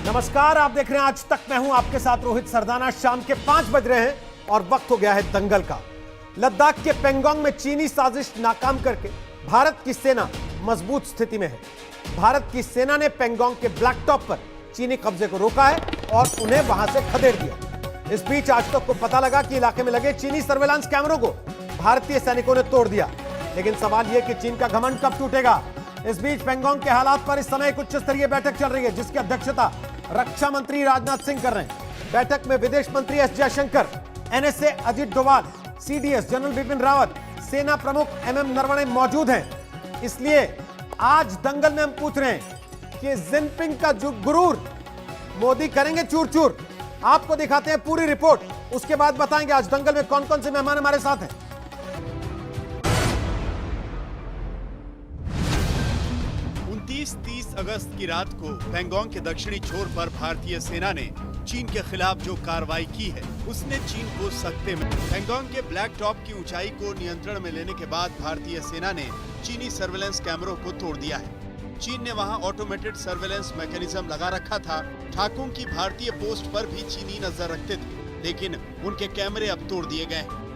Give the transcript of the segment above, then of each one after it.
नमस्कार, आप देख रहे हैं आज तक। मैं हूं आपके साथ रोहित सरदाना। शाम के 5 बज रहे हैं और वक्त हो गया है दंगल का। लद्दाख के पेंगोंग में चीनी साजिश नाकाम करके भारत की सेना मजबूत स्थिति में है। भारत की सेना ने पेंगोंग के ब्लैक टॉप पर चीनी कब्जे को रोका है और उन्हें वहां से खदेड़ दिया। इस बीच आज तक को पता लगा कि इलाके में लगे चीनी सर्वेलांस कैमरों को भारतीय सैनिकों ने तोड़ दिया। लेकिन सवाल यह कि चीन का घमंड कब टूटेगा। इस बीच पेंगोंग के हालात पर इस समय एक उच्च स्तरीय बैठक चल रही है, जिसकी अध्यक्षता रक्षा मंत्री राजनाथ सिंह कर रहे हैं। बैठक में विदेश मंत्री S Jaishankar, NSA Ajit Doval, CDS general Bipin Rawat, सेना प्रमुख एमएम नरवणे मौजूद हैं। इसलिए आज दंगल में हम पूछ रहे हैं कि जिनपिंग का जो गुरूर मोदी करेंगे चूर चूर। आपको दिखाते हैं पूरी रिपोर्ट, उसके बाद बताएंगे आज दंगल में कौन कौन से मेहमान हमारे साथ हैं। 29-30 अगस्त की रात को पेंगोंग के दक्षिणी छोर पर भारतीय सेना ने चीन के खिलाफ जो कार्रवाई की है, उसने चीन को सख्ते में। पेंगोंग के ब्लैक टॉप की ऊंचाई को नियंत्रण में लेने के बाद भारतीय सेना ने चीनी सर्वेलेंस कैमरों को तोड़ दिया है। चीन ने वहां ऑटोमेटेड सर्वेलेंस मैकेनिज्म लगा रखा था। ठाकुर की भारतीय पोस्ट पर भी चीनी नजर रखते थे, लेकिन उनके कैमरे अब तोड़ दिए गए हैं।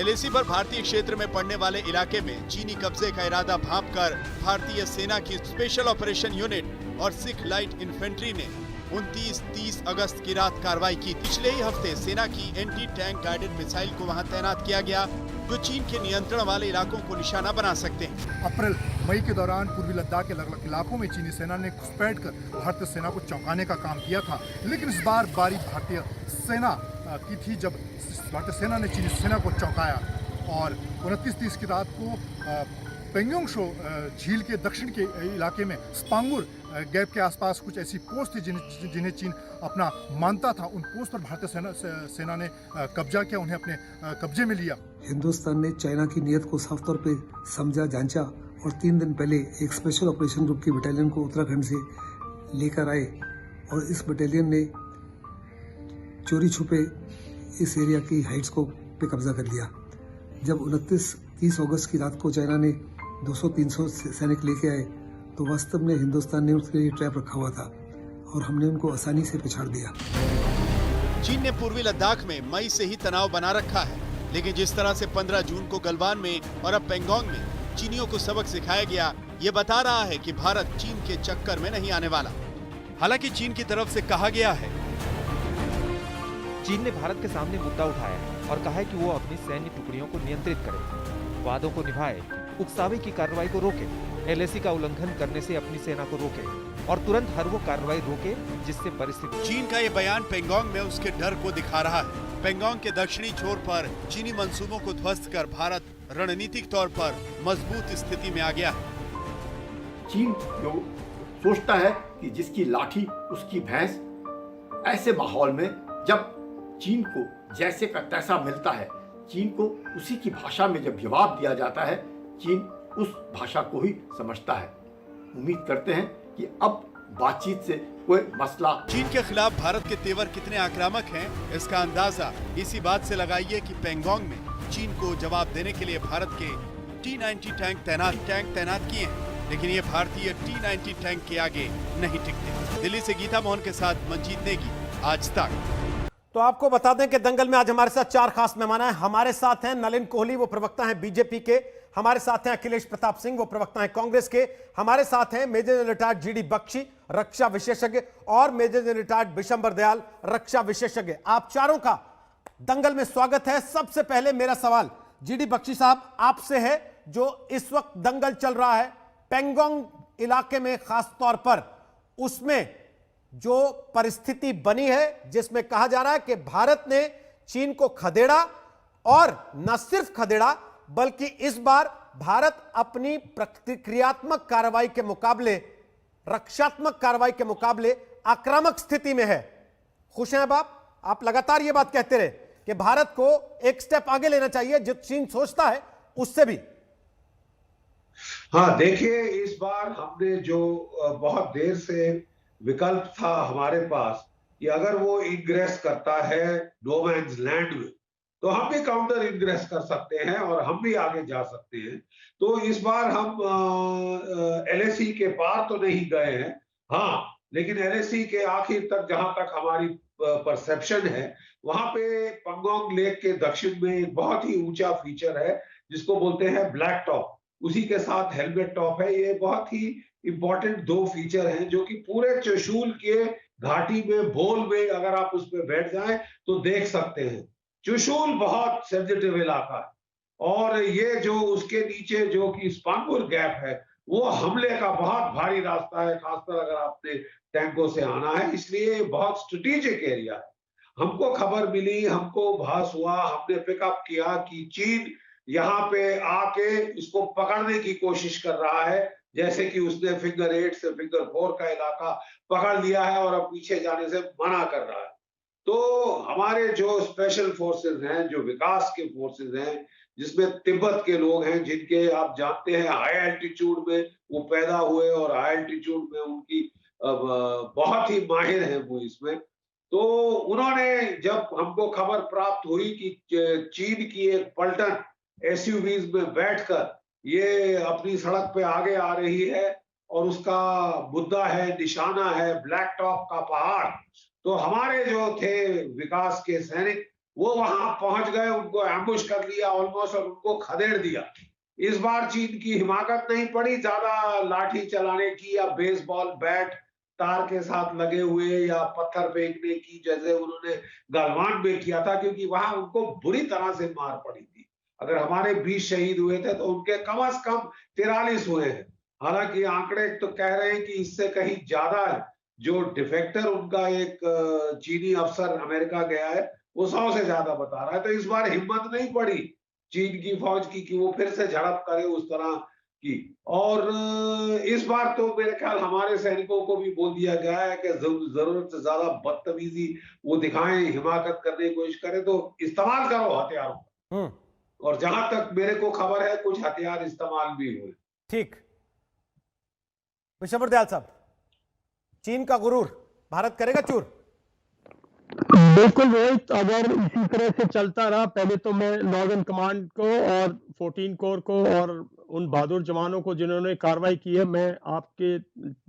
एलएसी पर भारतीय क्षेत्र में पड़ने वाले इलाके में चीनी कब्जे का इरादा भांपकर भारतीय सेना की स्पेशल ऑपरेशन यूनिट और सिख लाइट इन्फेंट्री ने 29-30 अगस्त की रात कार्रवाई की। पिछले ही हफ्ते सेना की एंटी टैंक गाइडेड मिसाइल को वहां तैनात किया गया, जो चीन के नियंत्रण वाले इलाकों को निशाना बना सकते हैं। अप्रैल मई के दौरान पूर्वी लद्दाख के अलग अलग इलाकों में चीनी सेना ने घुसपैठ कर भारतीय सेना को चौंकाने का काम किया था। लेकिन इस बार बारी भारतीय सेना की थी, जब भारतीय सेना ने चीनी सेना को चौंकाया और 29-30 की रात को पेंगोंग झील के दक्षिण के इलाके में स्पांगुर गैप के आसपास कुछ ऐसी पोस्ट थी जिन्हें चीन अपना मानता था। उन पोस्ट पर भारतीय सेना ने कब्जा किया, उन्हें अपने कब्जे में लिया। हिंदुस्तान ने चाइना की नीयत को साफ तौर पे समझा, जांचा और 3 दिन पहले एक स्पेशल ऑपरेशन ग्रुप की बटालियन को उत्तराखंड से लेकर आए और इस बटालियन ने चोरी छुपे इस एरिया की हाइट्स को पे कब्जा कर लिया। जब 29-30 अगस्त की रात को चाइना ने 200-300 सैनिक लेके आए, तो वास्तव में हिंदुस्तान ने उसके लिए ट्रैप रखा हुआ था और हमने उनको आसानी से पिछाड़ दिया। चीन ने पूर्वी लद्दाख में मई से ही तनाव बना रखा है, लेकिन जिस तरह से 15 जून को गलवान में और अब पेंगोंग में चीनियों को सबक सिखाया गया, ये बता रहा है कि भारत चीन के चक्कर में नहीं आने वाला। हालांकि चीन की तरफ से कहा गया है, चीन ने भारत के सामने मुद्दा उठाया है और कहा है कि वो अपनी सैन्य टुकड़ियों को नियंत्रित करे, वादों को निभाए, उकसावे की कार्रवाई को रोके, एलएसी का उल्लंघन करने से अपनी सेना को रोके और तुरंत हर वो कार्रवाई रोके जिससे परिस्थिति। चीन का ये बयान पेंगोंग में उसके डर को दिखा रहा है। पेंगोंग के दक्षिणी छोर पर चीनी मंसूबों को ध्वस्त कर भारत रणनीतिक तौर पर मजबूत स्थिति में आ गया है। चीन जो सोचता है कि जिसकी लाठी उसकी भैंस, ऐसे माहौल में जब चीन को जैसे का तैसा मिलता है, चीन को उसी की भाषा में जब जवाब दिया जाता है, चीन उस भाषा को ही समझता है। उम्मीद करते हैं कि अब बातचीत से कोई मसला। चीन के खिलाफ भारत के तेवर कितने आक्रामक हैं, इसका अंदाजा इसी बात से लगाइए कि पेंगोंग में चीन को जवाब देने के लिए भारत के T-90 टैंक तैनात किए हैं, लेकिन ये भारतीय T-90 टैंक के आगे नहीं टिकते। दिल्ली से गीता मोहन के साथ मंजीत नेगी, आज तक। तो आपको बता दें कि दंगल में आज हमारे साथ 4 खास मेहमान हैं। हमारे साथ हैं नलिन कोहली, वो प्रवक्ता हैं बीजेपी के। हमारे साथ हैं अखिलेश प्रताप सिंह, वो प्रवक्ता हैं कांग्रेस के। हमारे साथ हैं major general retired GD Bakshi, रक्षा विशेषज्ञ, और major general retired Bishambar Dayal, रक्षा विशेषज्ञ। आप चारों का दंगल में स्वागत है। सबसे पहले मेरा सवाल जीडी बख्शी साहब आपसे है, जो इस वक्त दंगल चल रहा है पेंगोंग इलाके में, खास तौर पर उसमें जो परिस्थिति बनी है, जिसमें कहा जा रहा है कि भारत ने चीन को खदेड़ा, और न सिर्फ खदेड़ा बल्कि इस बार भारत अपनी प्रतिक्रियात्मक कार्रवाई के मुकाबले, रक्षात्मक कार्रवाई के मुकाबले आक्रामक स्थिति में है। खुश हैं आप लगातार ये बात कहते रहे कि भारत को एक स्टेप आगे लेना चाहिए, जो चीन सोचता है उससे भी। हाँ, देखिए, इस बार हमने जो बहुत देर से विकल्प था हमारे पास कि अगर वो इनग्रेस करता है नो मैन्स लैंड में, तो हम भी काउंटर इनग्रेस कर सकते हैं और हम भी आगे जा सकते हैं। तो इस बार हम एलएसी के पार तो नहीं गए हैं। हाँ, लेकिन एलएसी के आखिर तक जहां तक हमारी परसेप्शन है, वहां पे पंगोंग लेक के दक्षिण में एक बहुत ही ऊंचा फीचर है जिसको बोलते हैं ब्लैक टॉप, उसी के साथ हेलमेट टॉप है। ये बहुत ही इंपॉर्टेंट दो फीचर हैं जो कि पूरे चुशूल के घाटी में बोल में अगर आप उस पर बैठ जाएं तो देख सकते हैं। चुशूल बहुत सेंसिटिव इलाका है और ये जो उसके नीचे जो कि स्पांगुर गैप है वो हमले का बहुत भारी रास्ता है, खासकर अगर आपने टैंकों से आना है, इसलिए बहुत स्ट्रेटेजिक एरिया है। हमको खबर मिली, हमको भास हुआ, हमने पिकअप किया कि चीन यहाँ पे आके इसको पकड़ने की कोशिश कर रहा है, जैसे कि उसने फिंगर 8 से फिंगर 4 का इलाका पकड़ लिया है और अब पीछे जाने से मना कर रहा है। तो हमारे जो स्पेशल फोर्सेस हैं, जो विकास के फोर्सेस हैं, जिसमें तिब्बत के लोग हैं जिनके आप जानते हैं हाई एल्टीट्यूड में वो पैदा हुए और हाई एल्टीट्यूड में उनकी बहुत ही माहिर है वो इसमें। तो उन्होंने जब हमको खबर प्राप्त हुई कि चीन की एक पलटन एसयूवीज में बैठकर ये अपनी सड़क पे आगे आ रही है और उसका मुद्दा है, निशाना है ब्लैक टॉप का पहाड़, तो हमारे जो थे विकास के सैनिक वो वहां पहुंच गए, उनको एम्बुश कर लिया ऑलमोस्ट और उनको खदेड़ दिया। इस बार चीन की हिमाकत नहीं पड़ी ज्यादा लाठी चलाने की या बेसबॉल बैट तार के साथ लगे हुए या पत्थर फेंकने की जैसे उन्होंने गलवान में किया था, क्योंकि वहां उनको बुरी तरह से मार पड़ी थी। अगर हमारे 20 शहीद हुए थे तो उनके कम से कम 43 हुए हैं। हालांकि आंकड़े तो कह रहे हैं कि इससे कहीं ज्यादा है। जो डिफेक्टर उनका एक चीनी अफसर अमेरिका गया है वो 100 से ज्यादा बता रहा है। तो इस बार हिम्मत नहीं पड़ी चीन की फौज की कि वो फिर से झड़प करे उस तरह की। और इस बार तो मेरे ख्याल हमारे सैनिकों को भी बोल दिया गया है कि जरूरत से ज्यादा बदतमीजी वो दिखाएं, हिमाकत करने की कोशिश करें तो इस्तेमाल करो हथियारों का। और जहां तक मेरे को खबर है कुछ हथियार इस्तेमाल भी हुए। ठीक, विशंबर दयाल साहब, चीन का गुरूर भारत करेगा चूर? बिल्कुल रोहित, अगर इसी तरह से चलता रहा, पहले तो मैं नॉर्दर्न कमांड को और 14 कोर को और उन बहादुर जवानों को जिन्होंने कार्रवाई की है, मैं आपके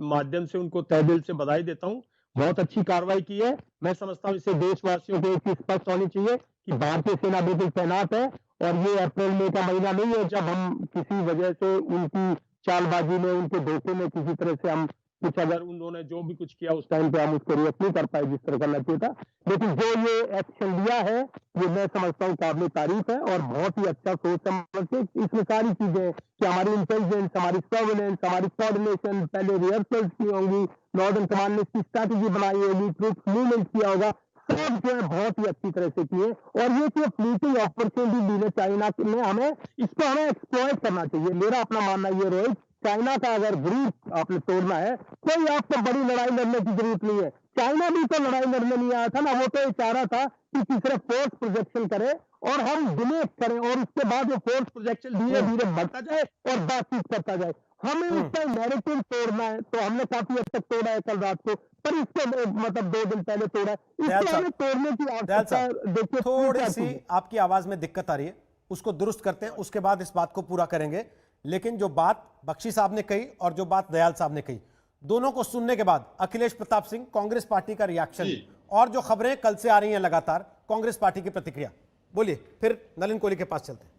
माध्यम से उनको तहे दिल से बधाई देता हूं। बहुत अच्छी कार्रवाई की है। मैं समझता हूं इससे देशवासियों को एक चीज स्पष्ट होनी चाहिए कि भारतीय सेना बिल्कुल तैनात है और ये अप्रैल मई का महीना नहीं है जब हम किसी वजह से उनकी चालबाजी में, उनके धोखे में किसी तरह से हम कुछ, अगर उन्होंने जो भी कुछ किया उस टाइम पे हम उसको रिएक्ट नहीं कर पाए जिस तरह करना चाहिए था। लेकिन जो ये एक्शन लिया है ये मैं समझता हूँ काबिल तारीफ है और बहुत ही अच्छा सोच समझ के इसमें सारी चीजें कि हमारी इंटेलिजेंस, हमारी सर्विलेंस, हमारी कोऑर्डिनेशन, पहले रिहर्सल्स की होंगी, नॉर्दर्न कमांड ने इसकी स्ट्रैटेजी बनाई होगी, ट्रूप मूवमेंट किया होगा, सब जो है बहुत ही अच्छी तरह से किए। और ये जो फ्लीटिंग अपॉर्चुनिटी दी है चाइना में, हमें इसको हमें एक्सप्लॉइट करना चाहिए। मेरा अपना मानना ये रोहित, चाइना का अगर ग्रुप आपने तोड़ना है, कोई आपको बड़ी लड़ाई लड़ने की जरूरत नहीं है। चाइना भी तो लड़ाई लड़ने नहीं आया था ना, वो तो ये चाह रहा था कि तीसरे फोर्स प्रोजेक्शन करे और हम डिले करें और उसके बाद वो फोर्स प्रोजेक्शन धीरे धीरे बढ़ता जाए और बातचीत करता जाए। हमें उसका नैरेटिव तोड़ना है, तो हमने काफी हद तक तोड़ा है कल रात को, पर इसको मतलब 2 दिन पहले तोड़ा है, इसको हमें तोड़ने की आवश्यकता। देखिए थोड़ी सी आपकी आवाज में दिक्कत आ रही है, उसको दुरुस्त करते हैं, उसके बाद इस बात को पूरा करेंगे। लेकिन जो बात बख्शी साहब ने कही और जो बात दयाल साहब ने कही, दोनों को सुनने के बाद अखिलेश प्रताप सिंह, कांग्रेस पार्टी का रिएक्शन और जो खबरें कल से आ रही हैं लगातार, कांग्रेस पार्टी की प्रतिक्रिया, बोलिए, फिर नलिन कोहली के पास चलते हैं।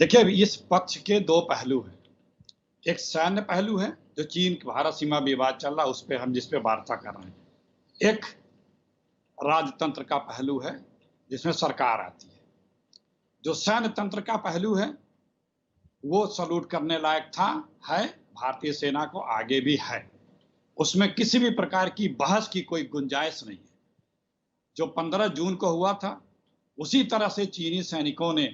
देखिए, इस पक्ष के 2 पहलू हैं। एक सैन्य पहलू है जो चीन भारत सीमा विवाद चल रहा है उस पर हम जिस पे वार्ता कर रहे हैं। एक राजतंत्र का पहलू है जिसमें सरकार आती है। जो सैन्य तंत्र का पहलू है वो सल्यूट करने लायक था, है, भारतीय सेना को आगे भी है, उसमें किसी भी प्रकार की बहस की कोई गुंजाइश नहीं है। जो 15 जून को हुआ था उसी तरह से चीनी सैनिकों ने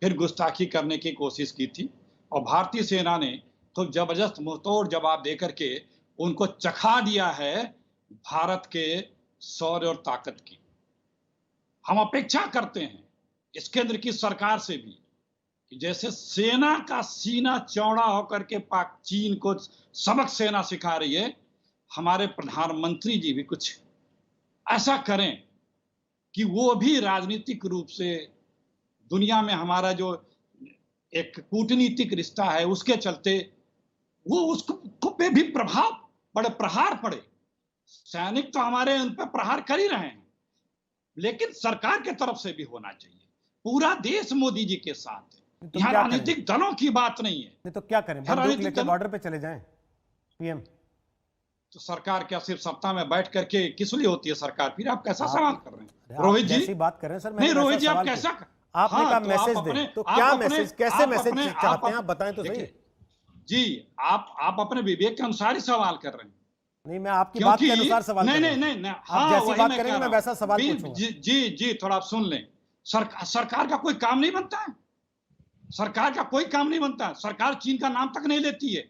फिर गुस्ताखी करने की कोशिश की थी और भारतीय सेना ने तो जबरदस्त मुंहतोड़ जवाब देकर के उनको चखा दिया है भारत के शौर्य और ताकत की। हम अपेक्षा करते हैं इस केंद्र की सरकार से भी कि जैसे सेना का सीना चौड़ा होकर के पाक चीन को सबक सेना सिखा रही है, हमारे प्रधानमंत्री जी भी कुछ ऐसा करें कि वो भी राजनीतिक रूप से दुनिया में हमारा जो एक कूटनीतिक रिश्ता है उसके चलते वो उसको पे भी प्रभाव बड़े प्रहार पड़े, सैनिक तो हमारे उन पर प्रहार कर ही रहे हैं, लेकिन सरकार की तरफ से भी होना चाहिए। पूरा देश मोदी जी के साथ है, तो यहाँ क्या राजनीतिक दलों की बात नहीं है। नहीं तो क्या करें, हर बंदूक राजनीतिक लेकर दल- बॉर्डर पे चले जाएं पीएम? तो सरकार क्या सिर्फ सत्ता में बैठ करके किस लिए होती है सरकार? फिर आप कैसा आप- सवाल कर रहे हैं आप रोहित जी? जैसी बात कर रहे हैं सर, नहीं मैंने रोहित जी, वैसा आप सवाल कैसा किया। आपने हाँ, कहा तो मैसेज आप दें, अपने- तो आप क्या अपने- मैसेज, कैसे आप मैसेज अपने- चाहते हैं आप बताएं तो सही। देखिए, जी आप अपने विवेक के अनुसार ही सवाल कर रहे हैं। नहीं, मैं आपकी बात के अनुसार सवाल कर रहा हूं। नहीं, आप हाँ, जैसी वही बात मैं करेंगे कह मैं रहा वैसा हूं। सवाल जी, पूछूंगा। जी थोड़ा आप सुन लें। सरकार का कोई काम नहीं बनता है, सरकार का कोई काम नहीं बनता है। सरकार चीन का नाम तक नहीं लेती है।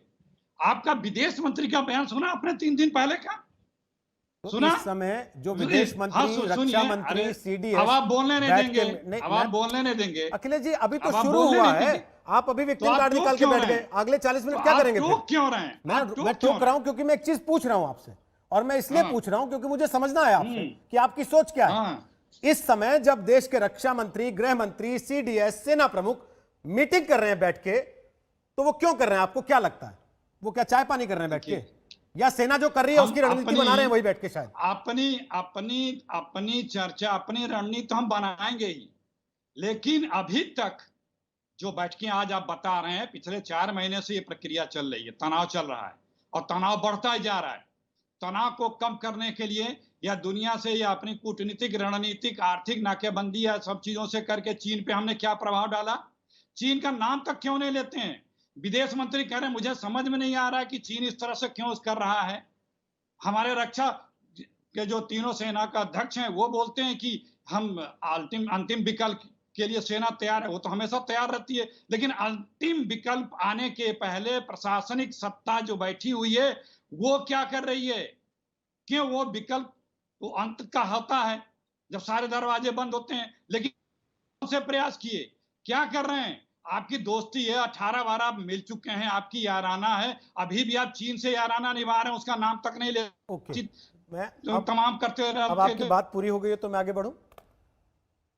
आपका विदेश मंत्री का बयान सुना आपने 3 दिन पहले का? तो सुना? इस समय जो विदेश हाँ, मंत्री, सुनिए, रक्षा मंत्री, अरे, सीडीएस अब आप बोलने नहीं बैठ देंगे, के- नहीं, अब मैं- आप बोलने नहीं देंगे। अखिलेश जी अभी तो अब आप शुरू बोलने हुआ नहीं है, देंगे। आप अभी विक्टिम आप कार्ड टोक निकाल के क्यों बैठ रहे गए। हैं? अगले 40 मिनट तो क्या आप करेंगे टोक फिर? क्यों रहे हैं? मैं आप टोक क्यों टोक रहा रहे हूं क्योंकि मैं एक चीज पूछ रहा हूं आपसे, और मैं इसलिए हाँ। पूछ रहा हूं क्योंकि मुझे समझना है आपसे कि आपकी सोच क्या है। हाँ। इस समय जब देश के रक्षा मंत्री, गृह मंत्री, सीडीएस, सेना प्रमुख मीटिंग कर रहे हैं बैठ के, तो वो क्यों कर रहे हैं? आपको क्या लगता है? वो क्या चाय पानी कर रहे हैं बैठ के, या सेना जो कर रही है उसकी रणनीति बना रहे हैं वही बैठ के? शायद अपनी चर्चा, अपनी रणनीति तो हम बनाएंगे ही, लेकिन अभी तक जो बैठकें आज आप बता रहे हैं, पिछले 4 महीने से ये प्रक्रिया चल रही है, तनाव चल रहा है और तनाव बढ़ता ही जा रहा है। तनाव को कम करने के लिए या दुनिया से या अपनी कूटनीतिक, रणनीतिक, आर्थिक नाकेबंदी या सब चीजों से करके चीन पे हमने क्या प्रभाव डाला? चीन का नाम तक क्यों नहीं लेते हैं? विदेश मंत्री कह रहे हैं मुझे समझ में नहीं आ रहा है कि चीन इस तरह से क्यों कर रहा है। हमारे रक्षा के जो तीनों सेना का अध्यक्ष हैं वो बोलते हैं कि हम अंतिम विकल्प के लिए सेना तैयार है। वो तो हमेशा तैयार रहती है, लेकिन अंतिम विकल्प आने के पहले प्रशासनिक सत्ता जो बैठी हुई है वो क्या कर रही है? क्यों वो विकल्प तो अंत का होता है जब सारे दरवाजे बंद होते हैं, लेकिन कौन से प्रयास किए? क्या कर रहे हैं? आपकी दोस्ती है, 18 बार आप मिल चुके हैं, आपकी याराना है, अभी भी आप चीन से याराना निभा रहे हैं, उसका नाम तक नहीं ले। ओके, मैं तमाम करते रहे। अब आपकी बात पूरी हो गई है तो मैं आगे बढ़ूं।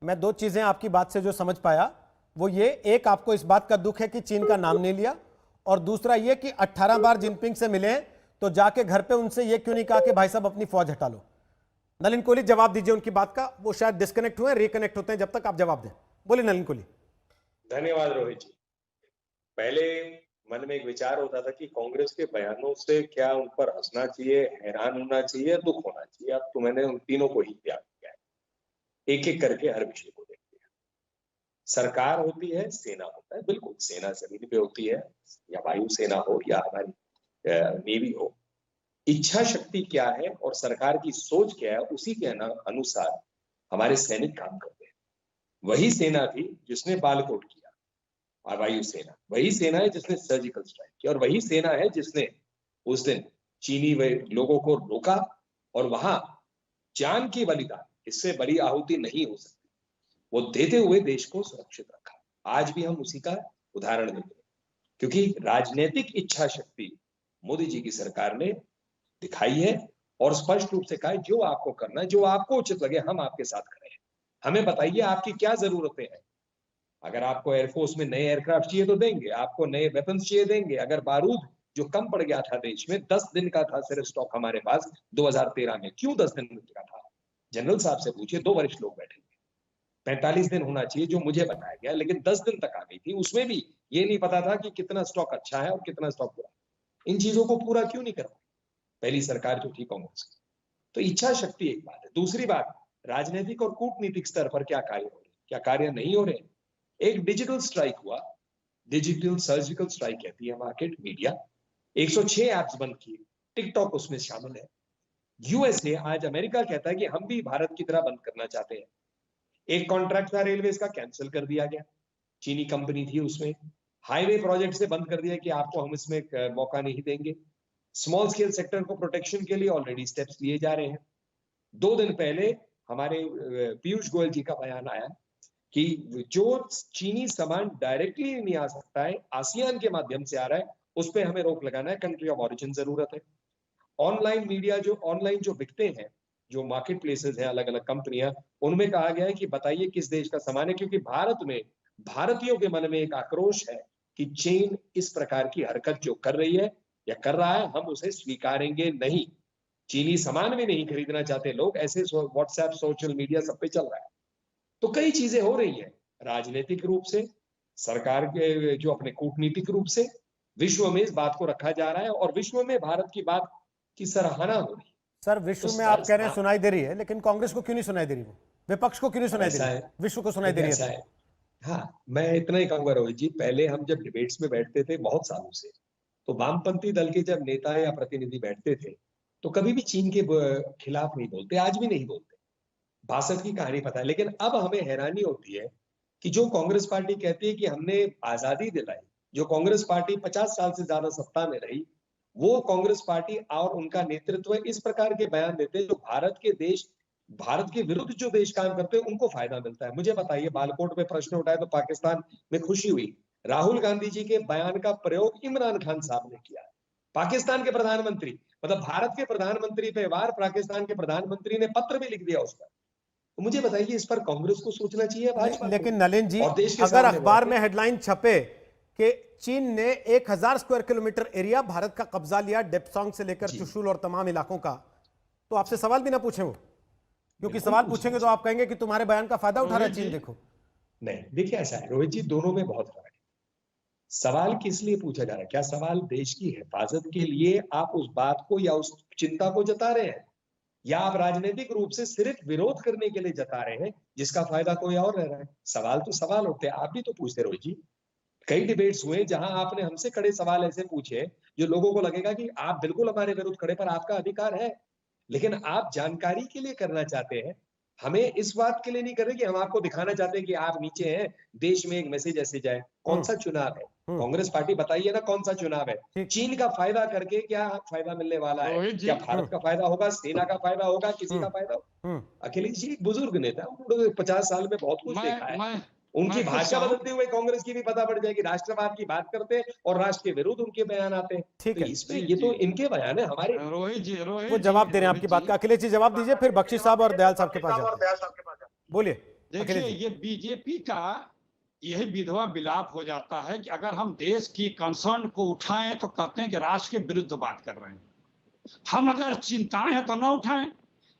मैं 2 चीजें आपकी बात से जो समझ पाया वो ये, एक आपको इस बात का दुख है कि चीन का नाम नहीं लिया, और दूसरा ये कि 18 बार जिनपिंग से मिले तो जाके घर पे उनसे ये क्यों नहीं कहा कि भाई साहब अपनी फौज हटा लो। नलिन कोहली जवाब दीजिए उनकी बात का, वो शायद डिस्कनेक्ट हुए, रिकनेक्ट होते हैं, जब तक आप जवाब दें। बोलिए नलिन कोहली। धन्यवाद रोहित जी। पहले मन में एक विचार होता था कि कांग्रेस के बयानों से क्या उन पर हंसना चाहिए, हैरान होना चाहिए, दुख होना चाहिए। अब तो मैंने उन तीनों को ही त्याग किया है, एक एक करके हर विषय को देख लिया। सरकार होती है, सेना होता है, बिल्कुल सेना जमीन पे होती है, या वायु सेना हो या हमारी नेवी हो। इच्छा शक्ति क्या है और सरकार की सोच क्या है, उसी के अनुसार हमारे सैनिक काम करते हैं। वही सेना थी जिसने बालाकोट किया, और वायु सेना वही सेना है जिसने सर्जिकल स्ट्राइक किया, और वही सेना है जिसने उस दिन चीनी लोगों को रोका और वहां जान की बलिदान, इससे बड़ी आहुति नहीं हो सकती, वो देते हुए देश को सुरक्षित रखा। आज भी हम उसी का उदाहरण देते हैं, क्योंकि राजनीतिक इच्छा शक्ति मोदी जी की सरकार ने दिखाई है और स्पष्ट रूप से कहा है, जो आपको करना है, जो आपको उचित लगे, हम आपके साथ खड़े हैं। हमें बताइए आपकी क्या जरूरतें हैं। अगर आपको एयरफोर्स में नए एयरक्राफ्ट चाहिए तो देंगे, आपको नए वेपन्स चाहिए देंगे। अगर बारूद जो कम पड़ गया था देश में, 10 दिन का था सिर्फ स्टॉक हमारे पास 2013 में, क्यों 10 दिन का था? जनरल साहब से पूछिए, 2 वरिष्ठ लोग बैठे थे। 45 दिन होना चाहिए जो मुझे बताया गया, लेकिन 10 दिन तक आ गई थी। उसमें भी ये नहीं पता था कि कितना स्टॉक अच्छा है और कितना स्टॉक बुरा। इन चीजों को पूरा क्यों नहीं करवाया पहली सरकार जो थी कांग्रेस की? तो इच्छा शक्ति एक बात है। दूसरी बात, राजनीतिक और कूटनीतिक स्तर पर क्या कार्य हो रहे, क्या कार्य नहीं हो रहे। एक डिजिटल स्ट्राइक हुआ, डिजिटल सर्जिकल स्ट्राइक कहती है मार्केट मीडिया। 106 ऐप्स बंद किए, टिकटॉक उसमें शामिल है। यूएसए, आज अमेरिका कहता है कि हम भी भारत की तरह बंद करना चाहते हैं। एक कॉन्ट्रैक्ट था रेलवेज का, कैंसिल कर दिया गया, चीनी कंपनी थी उसमें। हाईवे प्रोजेक्ट से बंद कर दिया कि आपको हम इसमें मौका नहीं देंगे। स्मॉल स्केल सेक्टर को प्रोटेक्शन के लिए ऑलरेडी स्टेप्स लिए जा रहे हैं। 2 दिन पहले हमारे पीयूष गोयल जी का बयान आया कि जो चीनी सामान डायरेक्टली नहीं आ सकता है, आसियान के माध्यम से आ रहा है, उस पर हमें रोक लगाना है, कंट्री ऑफ ऑरिजिन जरूरत है। ऑनलाइन मीडिया जो ऑनलाइन जो बिकते हैं, जो मार्केट प्लेसेस हैं, अलग अलग कंपनियां, उनमें कहा गया है कि बताइए किस देश का सामान है, क्योंकि भारत में भारतीयों के मन में एक आक्रोश है कि चीन इस प्रकार की हरकत जो कर रही है या कर रहा है, हम उसे स्वीकारेंगे नहीं। चीनी सामान भी नहीं खरीदना चाहते लोग, ऐसे व्हाट्सएप, सोशल मीडिया सब पे चल रहा है। तो कई चीजें हो रही हैं, राजनीतिक रूप से, सरकार के जो अपने कूटनीतिक रूप से विश्व में इस बात को रखा जा रहा है और विश्व में भारत की बात की सराहना हो रही है। सर विश्व में आप कह रहे हैं सुनाई दे रही है, लेकिन कांग्रेस को क्यों नहीं सुनाई दे रही, वो विपक्ष को क्यों नहीं सुनाई दे रही है, विश्व को सुनाई दे रही है? हाँ, मैं इतना ही कहूंगा रोहित जी, पहले हम जब डिबेट्स में बैठते थे बहुत सालों से, तो वामपंथी दल के जब नेता या प्रतिनिधि बैठते थे तो कभी भी चीन के खिलाफ नहीं बोलते, आज भी नहीं बोलते। 62 की कहानी पता है। लेकिन अब हमें हैरानी होती है कि जो कांग्रेस पार्टी कहती है कि हमने आजादी दिलाई, जो कांग्रेस पार्टी 50 साल से ज्यादा सत्ता में रही, वो कांग्रेस पार्टी और उनका नेतृत्व इस प्रकार के बयान देते हैं जो भारत के विरुद्ध जो देश काम करते हैं उनको फायदा मिलता है। मुझे बताइए, बालाकोट में प्रश्न उठाए तो पाकिस्तान में खुशी हुई, राहुल गांधी जी के बयान का प्रयोग इमरान खान साहब ने किया। पाकिस्तान के प्रधानमंत्री, मतलब भारत के प्रधानमंत्री पे वार पाकिस्तान के प्रधानमंत्री ने पत्र भी लिख दिया उस पर। तो मुझे बताइए, इस पर कांग्रेस को सोचना चाहिए भाजपा। लेकिन नलिन जी, अगर अखबार में हेडलाइन छपे कि चीन ने 1000 स्क्वायर किलोमीटर एरिया भारत का कब्जा लिया, डेप्सांग से लेकर चुशुल और तमाम इलाकों का, तो आपसे सवाल भी ना पूछे वो, क्योंकि सवाल पूछेंगे तो आप कहेंगे कि तुम्हारे बयान का फायदा उठा रहा है चीन। देखो नहीं, देखिए ऐसा है रोहित जी, दोनों में बहुत फर्क है। सवाल किस लिए पूछा जा रहा है? क्या सवाल देश की हिफाजत के लिए आप उस बात को या उस चिंता को जता रहे हैं, या आप राजनीतिक रूप से सिर्फ विरोध करने के लिए जता रहे हैं जिसका फायदा कोई और रह रहा है? सवाल तो सवाल होते हैं, आप भी तो पूछते रोहित जी। कई डिबेट्स हुए जहां आपने हमसे कड़े सवाल ऐसे पूछे जो लोगों को लगेगा कि आप बिल्कुल हमारे विरुद्ध खड़े, पर आपका अधिकार है, लेकिन आप जानकारी के लिए करना चाहते हैं, हमें इस बात के लिए नहीं कर रहे कि हम आपको दिखाना चाहते हैं कि आप नीचे हैं, देश में एक मैसेज ऐसे जाए। कौन सा चुनाव है? कांग्रेस पार्टी बताइए ना, कौन सा चुनाव है? चीन का फायदा करके क्या फायदा मिलने वाला है? क्या भारत का फायदा होगा, सेना का फायदा होगा, किसी का फायदा होगा? अखिलेश जी एक बुजुर्ग नेता, उन्होंने 50 साल में बहुत कुछ देखा है। उनकी भाषा बदलते हुए कांग्रेस की भी पता पड़ जाएगी, राष्ट्रवाद की बात करते हैं और राष्ट्र के विरुद्ध उनके बयान आते हैं। ठीक है, इसमें ये तो इनके बयान है, हमारे वो जवाब दे रहे हैं आपकी बात का। अखिलेश जी जवाब दीजिए, फिर बख्शी साहब और दयाल साहब के पास जाते हैं। बोलिए। देखिए, ये बीजेपी का यही विधवा विलाप हो जाता है कि अगर हम देश की कंसर्न को उठाएं तो कहते हैं कि राष्ट्र के विरुद्ध बात कर रहे हैं। हम अगर चिंताएं हैं तो ना उठाएं।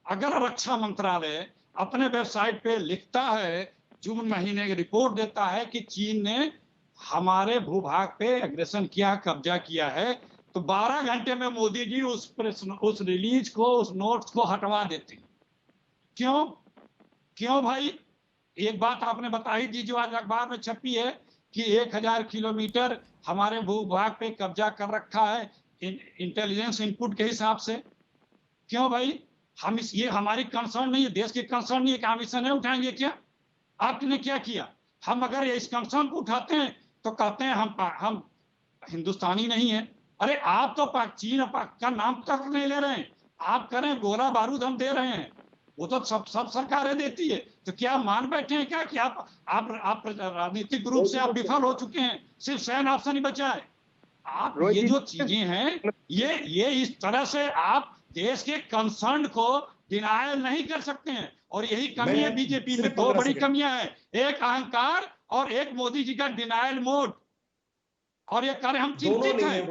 अगर रक्षा मंत्रालय अपने वेबसाइट पे लिखता है, जून महीने की रिपोर्ट देता है कि चीन ने हमारे भूभाग पे एग्रेशन किया, कब्जा किया है, तो 12 घंटे में मोदी जी उस रिलीज को, उस नोट्स को हटवा देते। क्यों भाई? एक बात आपने बताई थी जो आज अखबार में छपी है कि 1000 किलोमीटर हमारे भूभाग पे कब्जा कर रखा है इंटेलिजेंस इनपुट के हिसाब से। क्यों भाई? ये हमारी कंसर्न नहीं है, देश की कंसर्न नहीं है कि हम इसे नहीं उठाएंगे? क्या आपने क्या किया? हम अगर इस कंसर्न को उठाते हैं तो कहते हैं हम हिंदुस्तानी नहीं है। अरे आप तो चीन और पाक का नाम तक नहीं ले रहे हैं, आप करें गोला बारूद हम दे रहे हैं, वो तो सब सरकारें देती है। तो क्या मान बैठे हैं क्या कि आप राजनीतिक रूप से आप विफल हो चुके हैं, सिर्फ सैन ऑप्शन ही बचा है? आप ये जो चीजें हैं, ये इस तरह से आप देश के कंसर्न को डिनायल नहीं कर सकते हैं, और यही कमी है बीजेपी में। 2 बड़ी कमियां हैं, एक अहंकार और एक मोदी जी का डिनायल मोड, और ये कर हम चिंतित हैं।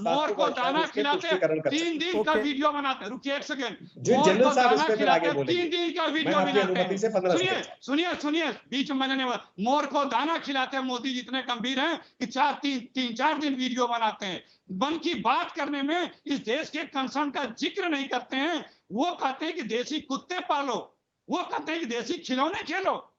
मोर को दाना खिलाते 3 दिन का वीडियो बनाते हैं। रुकिए एक सेकेंड, 3 दिन का वीडियो बनाते हैं। सुनिए बीच में मैंने मोर को दाना खिलाते हैं। मोदी जी इतने गंभीर हैं कि 3-4 दिन वीडियो बनाते हैं। मन की बात करने में इस देश के कंसर्न का जिक्र नहीं करते हैं। वो कहते हैं कि देसी कुत्ते पालो, वो कहते हैं कि देसी खिलौने खेलो।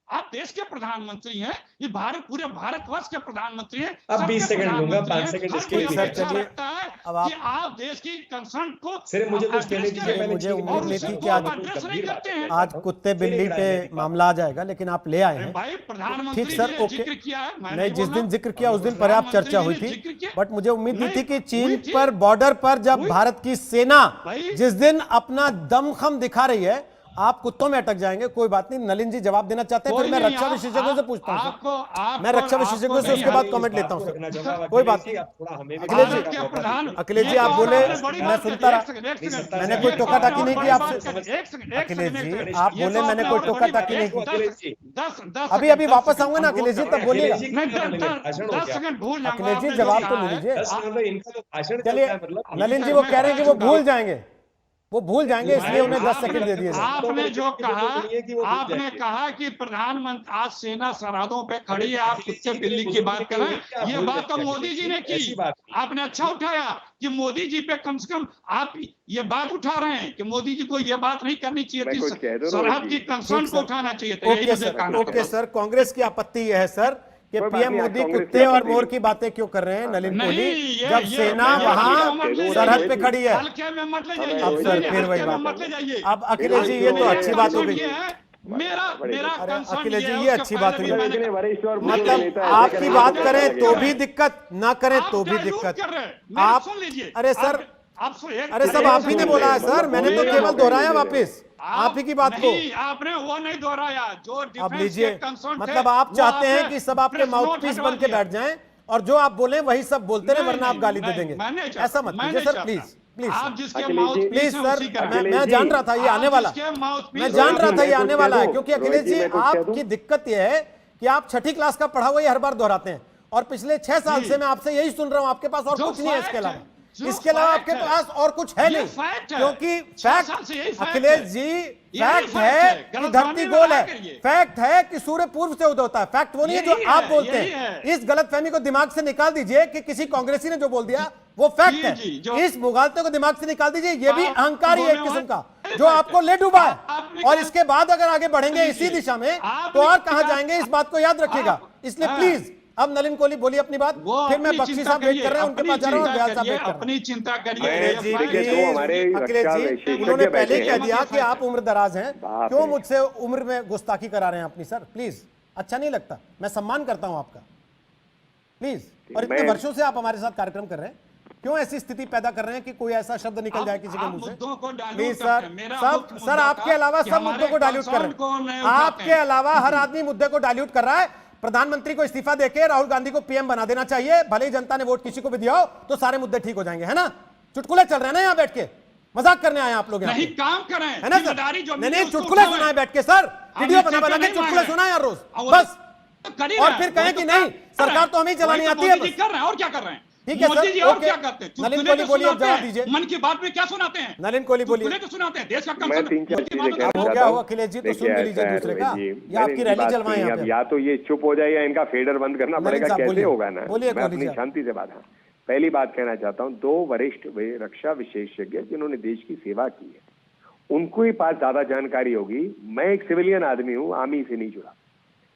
आप देश के प्रधानमंत्री हैं, ये पूरे भारतवर्ष के प्रधानमंत्री हैं। अब 20 सेकंड दूंगा, 5 सेकंड इसके लिए लगता है कि आप देश की कंसर्न को सिर्फ मुझे कुछ कहने दीजिए। मुझे उम्मीद नहीं थी कि आज कुत्ते बिल्ली पे मामला आ जाएगा, लेकिन आप ले आए हैं। भाई प्रधानमंत्री ठीक सर, ओके। नहीं, जिस दिन जिक्र किया उस दिन पर्याप्त चर्चा हुई थी, बट मुझे उम्मीद नहीं थी कि चीन पर बॉर्डर पर जब भारत की सेना जिस दिन अपना दमखम दिखा रही है आप कुत्तों में अटक जाएंगे, कोई बात नहीं। नलिन जी जवाब देना चाहते हैं, फिर मैं रक्षा विशेषज्ञों से पूछता हूं। मैं रक्षा विशेषज्ञों से उसके बाद कमेंट लेता हूं सर, कोई बात नहीं। अखिलेश जी आप बोले, मैं सुनता रहा, मैंने कोई टोका टाकी नहीं की आपसे। अखिलेश जी आप बोले मैंने कोई टोका टाकी नहीं की। अभी अभी वापस आऊंगा ना अखिलेश जी, तब बोलिएगा। अखिलेश जी जवाब तो ले लीजिए। चलिए नलिन जी वो कह रहे हैं कि वो भूल जाएंगे, वो भूल जाएंगे, इसलिए उन्हें 10 सेकंड दे दिए। आपने जो कहा, आपने कहा कि प्रधानमंत्री आज सेना सरहदों पे खड़ी है, आप कुत्ते बिल्ली की बात कर रहे हैं। ये बात तो मोदी जी ने की, आपने अच्छा उठाया कि मोदी जी पे कम से कम आप ये बात उठा रहे हैं कि मोदी जी को ये बात नहीं करनी चाहिए थी, सरहद की कंसर्न को उठाना चाहिए था। ओके सर, कांग्रेस की आपत्ति यह है सर कि पीएम मोदी कुत्ते और मोर की बातें क्यों कर रहे हैं नलिन कोहली, जब सेना वहां सरहद पे खड़ी है। अब सर फिर वही बात। अब अखिलेश जी ये तो अच्छी बात हो गई, मेरा अखिलेश जी ये अच्छी बात हुई। मतलब आपकी बात करें तो भी दिक्कत, ना करें तो भी दिक्कत। आप अरे सर, अरे सब आप ही ने बोला है सर, मैंने तो केवल दोहराया वापिस आप ही की बात को। आपने वो नहीं दोहराया जो अब लीजिए, मतलब आप चाहते हैं कि सब आपके माउथपीस बन के बैठ जाएं और जो आप बोले वही सब बोलते रहे, वरना आप गाली दे देंगे। ऐसा मत कीजिए sir, please please please sir. मैं जान रहा था ये आने वाला, मैं जान रहा था ये आने वाला है, क्योंकि अखिलेश जी आपकी दिक्कत ये है कि आप छठी क्लास का पढ़ा हुआ ये हर बार दोहराते हैं, और पिछले 6 साल से मैं आपसे यही सुन रहा हूं, आपके पास और कुछ नहीं है इसके अलावा, इसके अलावा आपके पास और कुछ है नहीं, क्योंकि फैक्ट अखिलेश जी फैक्ट है कि धरती गोल है, फैक्ट है कि सूर्य पूर्व से उदय होता है, फैक्ट वो नहीं है जो आप बोलते हैं। इस गलतफहमी को दिमाग से निकाल दीजिए कि किसी कांग्रेसी ने जो बोल दिया वो फैक्ट है, इस मुगालते को दिमाग से निकाल दीजिए। ये भी अहंकार ही एक किस्म का जो आपको ले डूबा है, और इसके बाद अगर आगे बढ़ेंगे इसी दिशा में तो और कहां जाएंगे, इस बात को याद रखिएगा। इसलिए प्लीज अब नलिन कोहली बोलिए अपनी बात, फिर मैं बख्शी साहब वेट कर रहे हैं, उनके पास जा रहा हूं, और ब्याल साहब वेट कर रहे हैं। अपनी चिंता करिए अखिलेश जी, उन्होंने पहले कह दिया कि आप उम्र दराज हैं, क्यों मुझसे उम्र में गुस्ताखी करा रहे हैं अपनी सर, प्लीज अच्छा नहीं लगता, मैं सम्मान करता हूं आपका, प्लीज। और इतने वर्षों से आप हमारे साथ कार्यक्रम कर रहे हैं, क्यों ऐसी स्थिति पैदा कर रहे हैं कि कोई ऐसा शब्द निकल जाए किसी के मुंह से? प्लीज सर, सब सर आपके अलावा सब मुद्दों को डाइल्यूट कर रहे हैं, आपके अलावा हर आदमी मुद्दे को डाइल्यूट कर रहा है। प्रधानमंत्री को इस्तीफा देके राहुल गांधी को पीएम बना देना चाहिए, भले ही जनता ने वोट किसी को भी दिया हो, तो सारे मुद्दे ठीक हो जाएंगे, है ना? चुटकुले चल रहे हैं ना यहाँ बैठ के, मजाक करने आए आप लोग नहीं, काम करें, है ना सर? नहीं चुटकुले सुनाए बैठ के सर, वीडियो बना के चुटकुले सुनाए यार रोज बस, और फिर कहें कि नहीं सरकार तो हमें चलानी आती है, कर रहे हैं और क्या कर रहे हैं, ठीक है मोदी जी और क्या करते हैं? नलिन कोहली बोलिए, अब जवाब दीजिए। मन की बात में क्या सुनाते हैं? नलिन कोहली बोलिए। तो सुनाते हैं देश का मैं 3-4 चीजें कहना हो गया हो अखिलेश जी, तो सुन भी लीजिए दूसरे का, या आपकी रैली चलवाएं यहाँ पे। या तो ये चुप हो जाए या इनका फेडर बंद करना पड़ेगा, कैसे होगा ना? बोलिए मैं अपनी शांति से बात, हाँ पहली बात कहना चाहता हूँ, 2 वरिष्ठ रक्षा विशेषज्ञ जिन्होंने देश की सेवा की है, उनको ही पास ज्यादा जानकारी होगी। मैं एक सिविलियन आदमी हूँ, आर्मी से नहीं जुड़ा,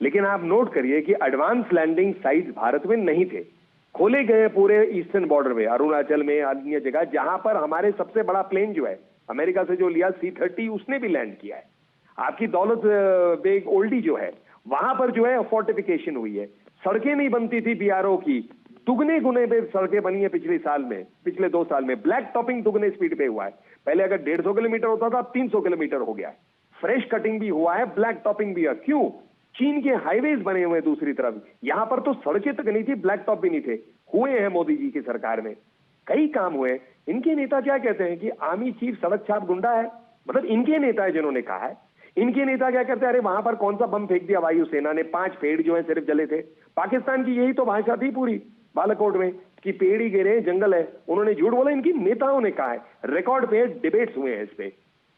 लेकिन आप नोट करिए कि एडवांस लैंडिंग साइट्स भारत में नहीं थे, खोले गए पूरे ईस्टर्न बॉर्डर में, अरुणाचल में, अन्य जगह जहां पर हमारे सबसे बड़ा प्लेन जो है अमेरिका से जो लिया C-30 उसने भी लैंड किया है। आपकी दौलत बेग ओल्डी जो है वहां पर जो है फोर्टिफिकेशन हुई है, सड़कें नहीं बनती थी BRO की, दुगने गुने पे सड़कें बनी है पिछले 2 साल में, ब्लैक टॉपिंग दुगने स्पीड पे हुआ है, पहले अगर 150 किलोमीटर होता था अब 300 किलोमीटर हो गया है, फ्रेश कटिंग भी हुआ है, ब्लैक टॉपिंग भी है। क्यों? चीन के हाईवेज बने हुए दूसरी तरफ, यहां पर तो सड़कें तक नहीं थी, ब्लैक टॉप भी नहीं थे, हुए हैं मोदी जी की सरकार में, कई काम हुए। इनके नेता क्या कहते हैं कि आर्मी चीफ सड़क छाप गुंडा है, मतलब इनके नेता है जिन्होंने कहा है। इनके नेता क्या कहते हैं, अरे वहां पर कौन सा बम फेंक दिया वायुसेना ने, 5 पेड़ जो है सिर्फ जले थे। पाकिस्तान की यही तो भाषा थी पूरी बालाकोट में कि पेड़ ही गिरे, जंगल है, उन्होंने झूठ बोला, इनकी नेताओं ने कहा है, रिकॉर्ड पे डिबेट्स हुए हैं इस पे।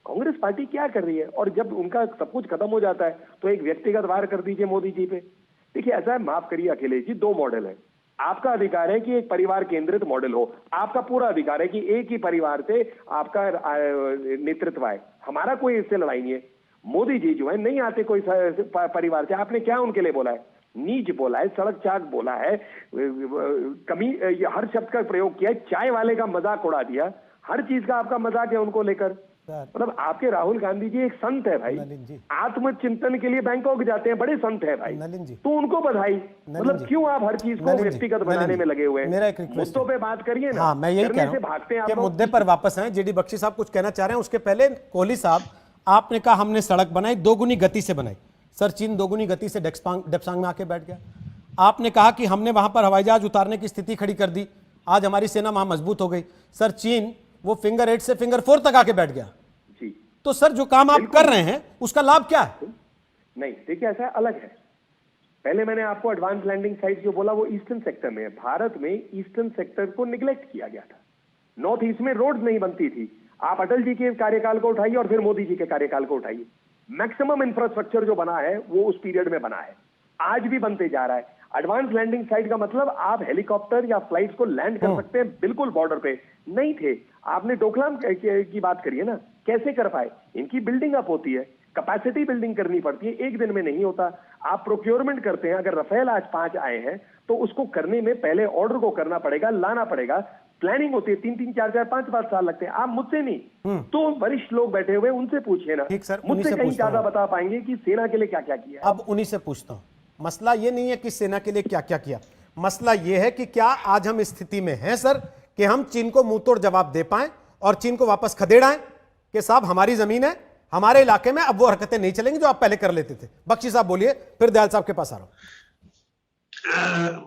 कांग्रेस पार्टी क्या कर रही है, और जब उनका सब कुछ खत्म हो जाता है तो एक व्यक्तिगत वार कर दीजिए मोदी जी पे। देखिए ऐसा है, माफ करिए अखिलेश जी, 2 मॉडल है, आपका अधिकार है कि एक परिवार केंद्रित मॉडल हो, आपका पूरा अधिकार है कि एक ही परिवार से आपका नेतृत्व है, हमारा कोई इससे लड़ाई नहीं है। मोदी जी जो है नहीं आते कोई परिवार से, आपने क्या उनके लिए बोला है? नीच बोला है, सड़क चाक बोला है, कमी हर शब्द का प्रयोग किया है, चाय वाले का मजाक उड़ा दिया, हर चीज का आपका मजाक है उनको लेकर। मतलब आपके राहुल गांधी जी एक संत है भाई, आत्मचिंतन के लिए बैंकॉक जाते हैं, बड़े संत है भाई, तो उनको बधाई। मतलब क्यों आप हर चीज को व्यक्तिगत बनाने में लगे हुए हैं? मेरा एक रिक्वेस्ट मुद्दों पे बात करिए ना। हाँ, मैं यही कह रहा हूं कि मुद्दे पर वापस आए। जेडी बख्शी साहब कुछ कहना चाह रहे हैं, उसके पहले कोहली साहब आपने कहा हमने सड़क बनाई, दोगुनी गति से बनाई। सर, चीन दोगुनी गति से डेप्सांग में आके बैठ गया। आपने कहा कि हमने वहां पर हवाई जहाज उतारने की स्थिति खड़ी कर दी, आज हमारी सेना वहां मजबूत हो गई। सर, चीन वो फिंगर 8 से फिंगर 4 तक आके बैठ गया। जी। तो सर, जो काम आप कर रहे हैं उसका लाभ क्या है? नहीं, देखिए ऐसा अलग है। पहले मैंने आपको एडवांस लैंडिंग साइट जो बोला वो ईस्टर्न सेक्टर में है। भारत में ईस्टर्न सेक्टर को निगलेक्ट किया गया था। नॉर्थ ईस्ट में रोड्स नहीं बनती थी। आप अटल जी के कार्यकाल को उठाइए और फिर मोदी जी के कार्यकाल को उठाइए, मैक्सिमम इंफ्रास्ट्रक्चर जो बना है वो उस पीरियड में बना है, आज भी बनते जा रहा है। एडवांस लैंडिंग साइट का मतलब आप हेलीकॉप्टर या फ्लाइट्स को लैंड कर सकते हैं बिल्कुल बॉर्डर पे। नहीं थे। आपने डोकलाम की बात करी है ना, कैसे कर पाए? इनकी बिल्डिंग अप होती है, कैपेसिटी बिल्डिंग करनी पड़ती है, एक दिन में नहीं होता। आप प्रोक्योरमेंट करते हैं, अगर रफेल आज 5 आए हैं तो उसको करने में पहले ऑर्डर को करना पड़ेगा, लाना पड़ेगा, प्लानिंग होती है, 3-3, 4-4, 5-5 साल लगते हैं। आप मुझसे नहीं, तो वरिष्ठ लोग बैठे हुए उनसे पूछिए ना। ठीक सर, मुझसे कहीं ज्यादा बता पाएंगे कि सेना के लिए क्या क्या किया। अब उन्हीं से पूछता हूं। मसला ये नहीं है कि सेना के लिए क्या क्या किया, मसला ये है कि क्या आज हम स्थिति में हैं सर कि हम चीन को मुंह तोड़ जवाब दे पाएं और चीन को वापस खदेड़ाएं कि साहब हमारी जमीन है, हमारे इलाके में अब वो हरकतें नहीं चलेंगी जो आप पहले कर लेते थे। बख्शी साहब बोलिए, फिर दयाल साहब के पास आ रहा हूं।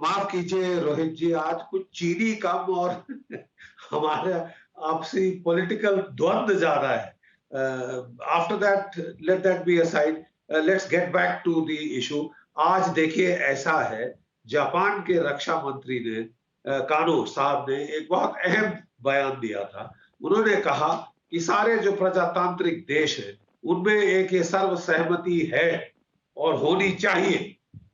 माफ कीजिए रोहित जी, आज कुछ चीनी कम और हमारा आपसी पॉलिटिकल द्वंद्व ज्यादा है। After that let that be aside, let's get back to the issue. आज देखिए ऐसा है, जापान के रक्षा मंत्री ने कानो साहब ने एक बहुत अहम बयान दिया था। उन्होंने कहा कि सारे जो प्रजातांत्रिक देश हैं उनमें एक ये सर्वसहमति है और होनी चाहिए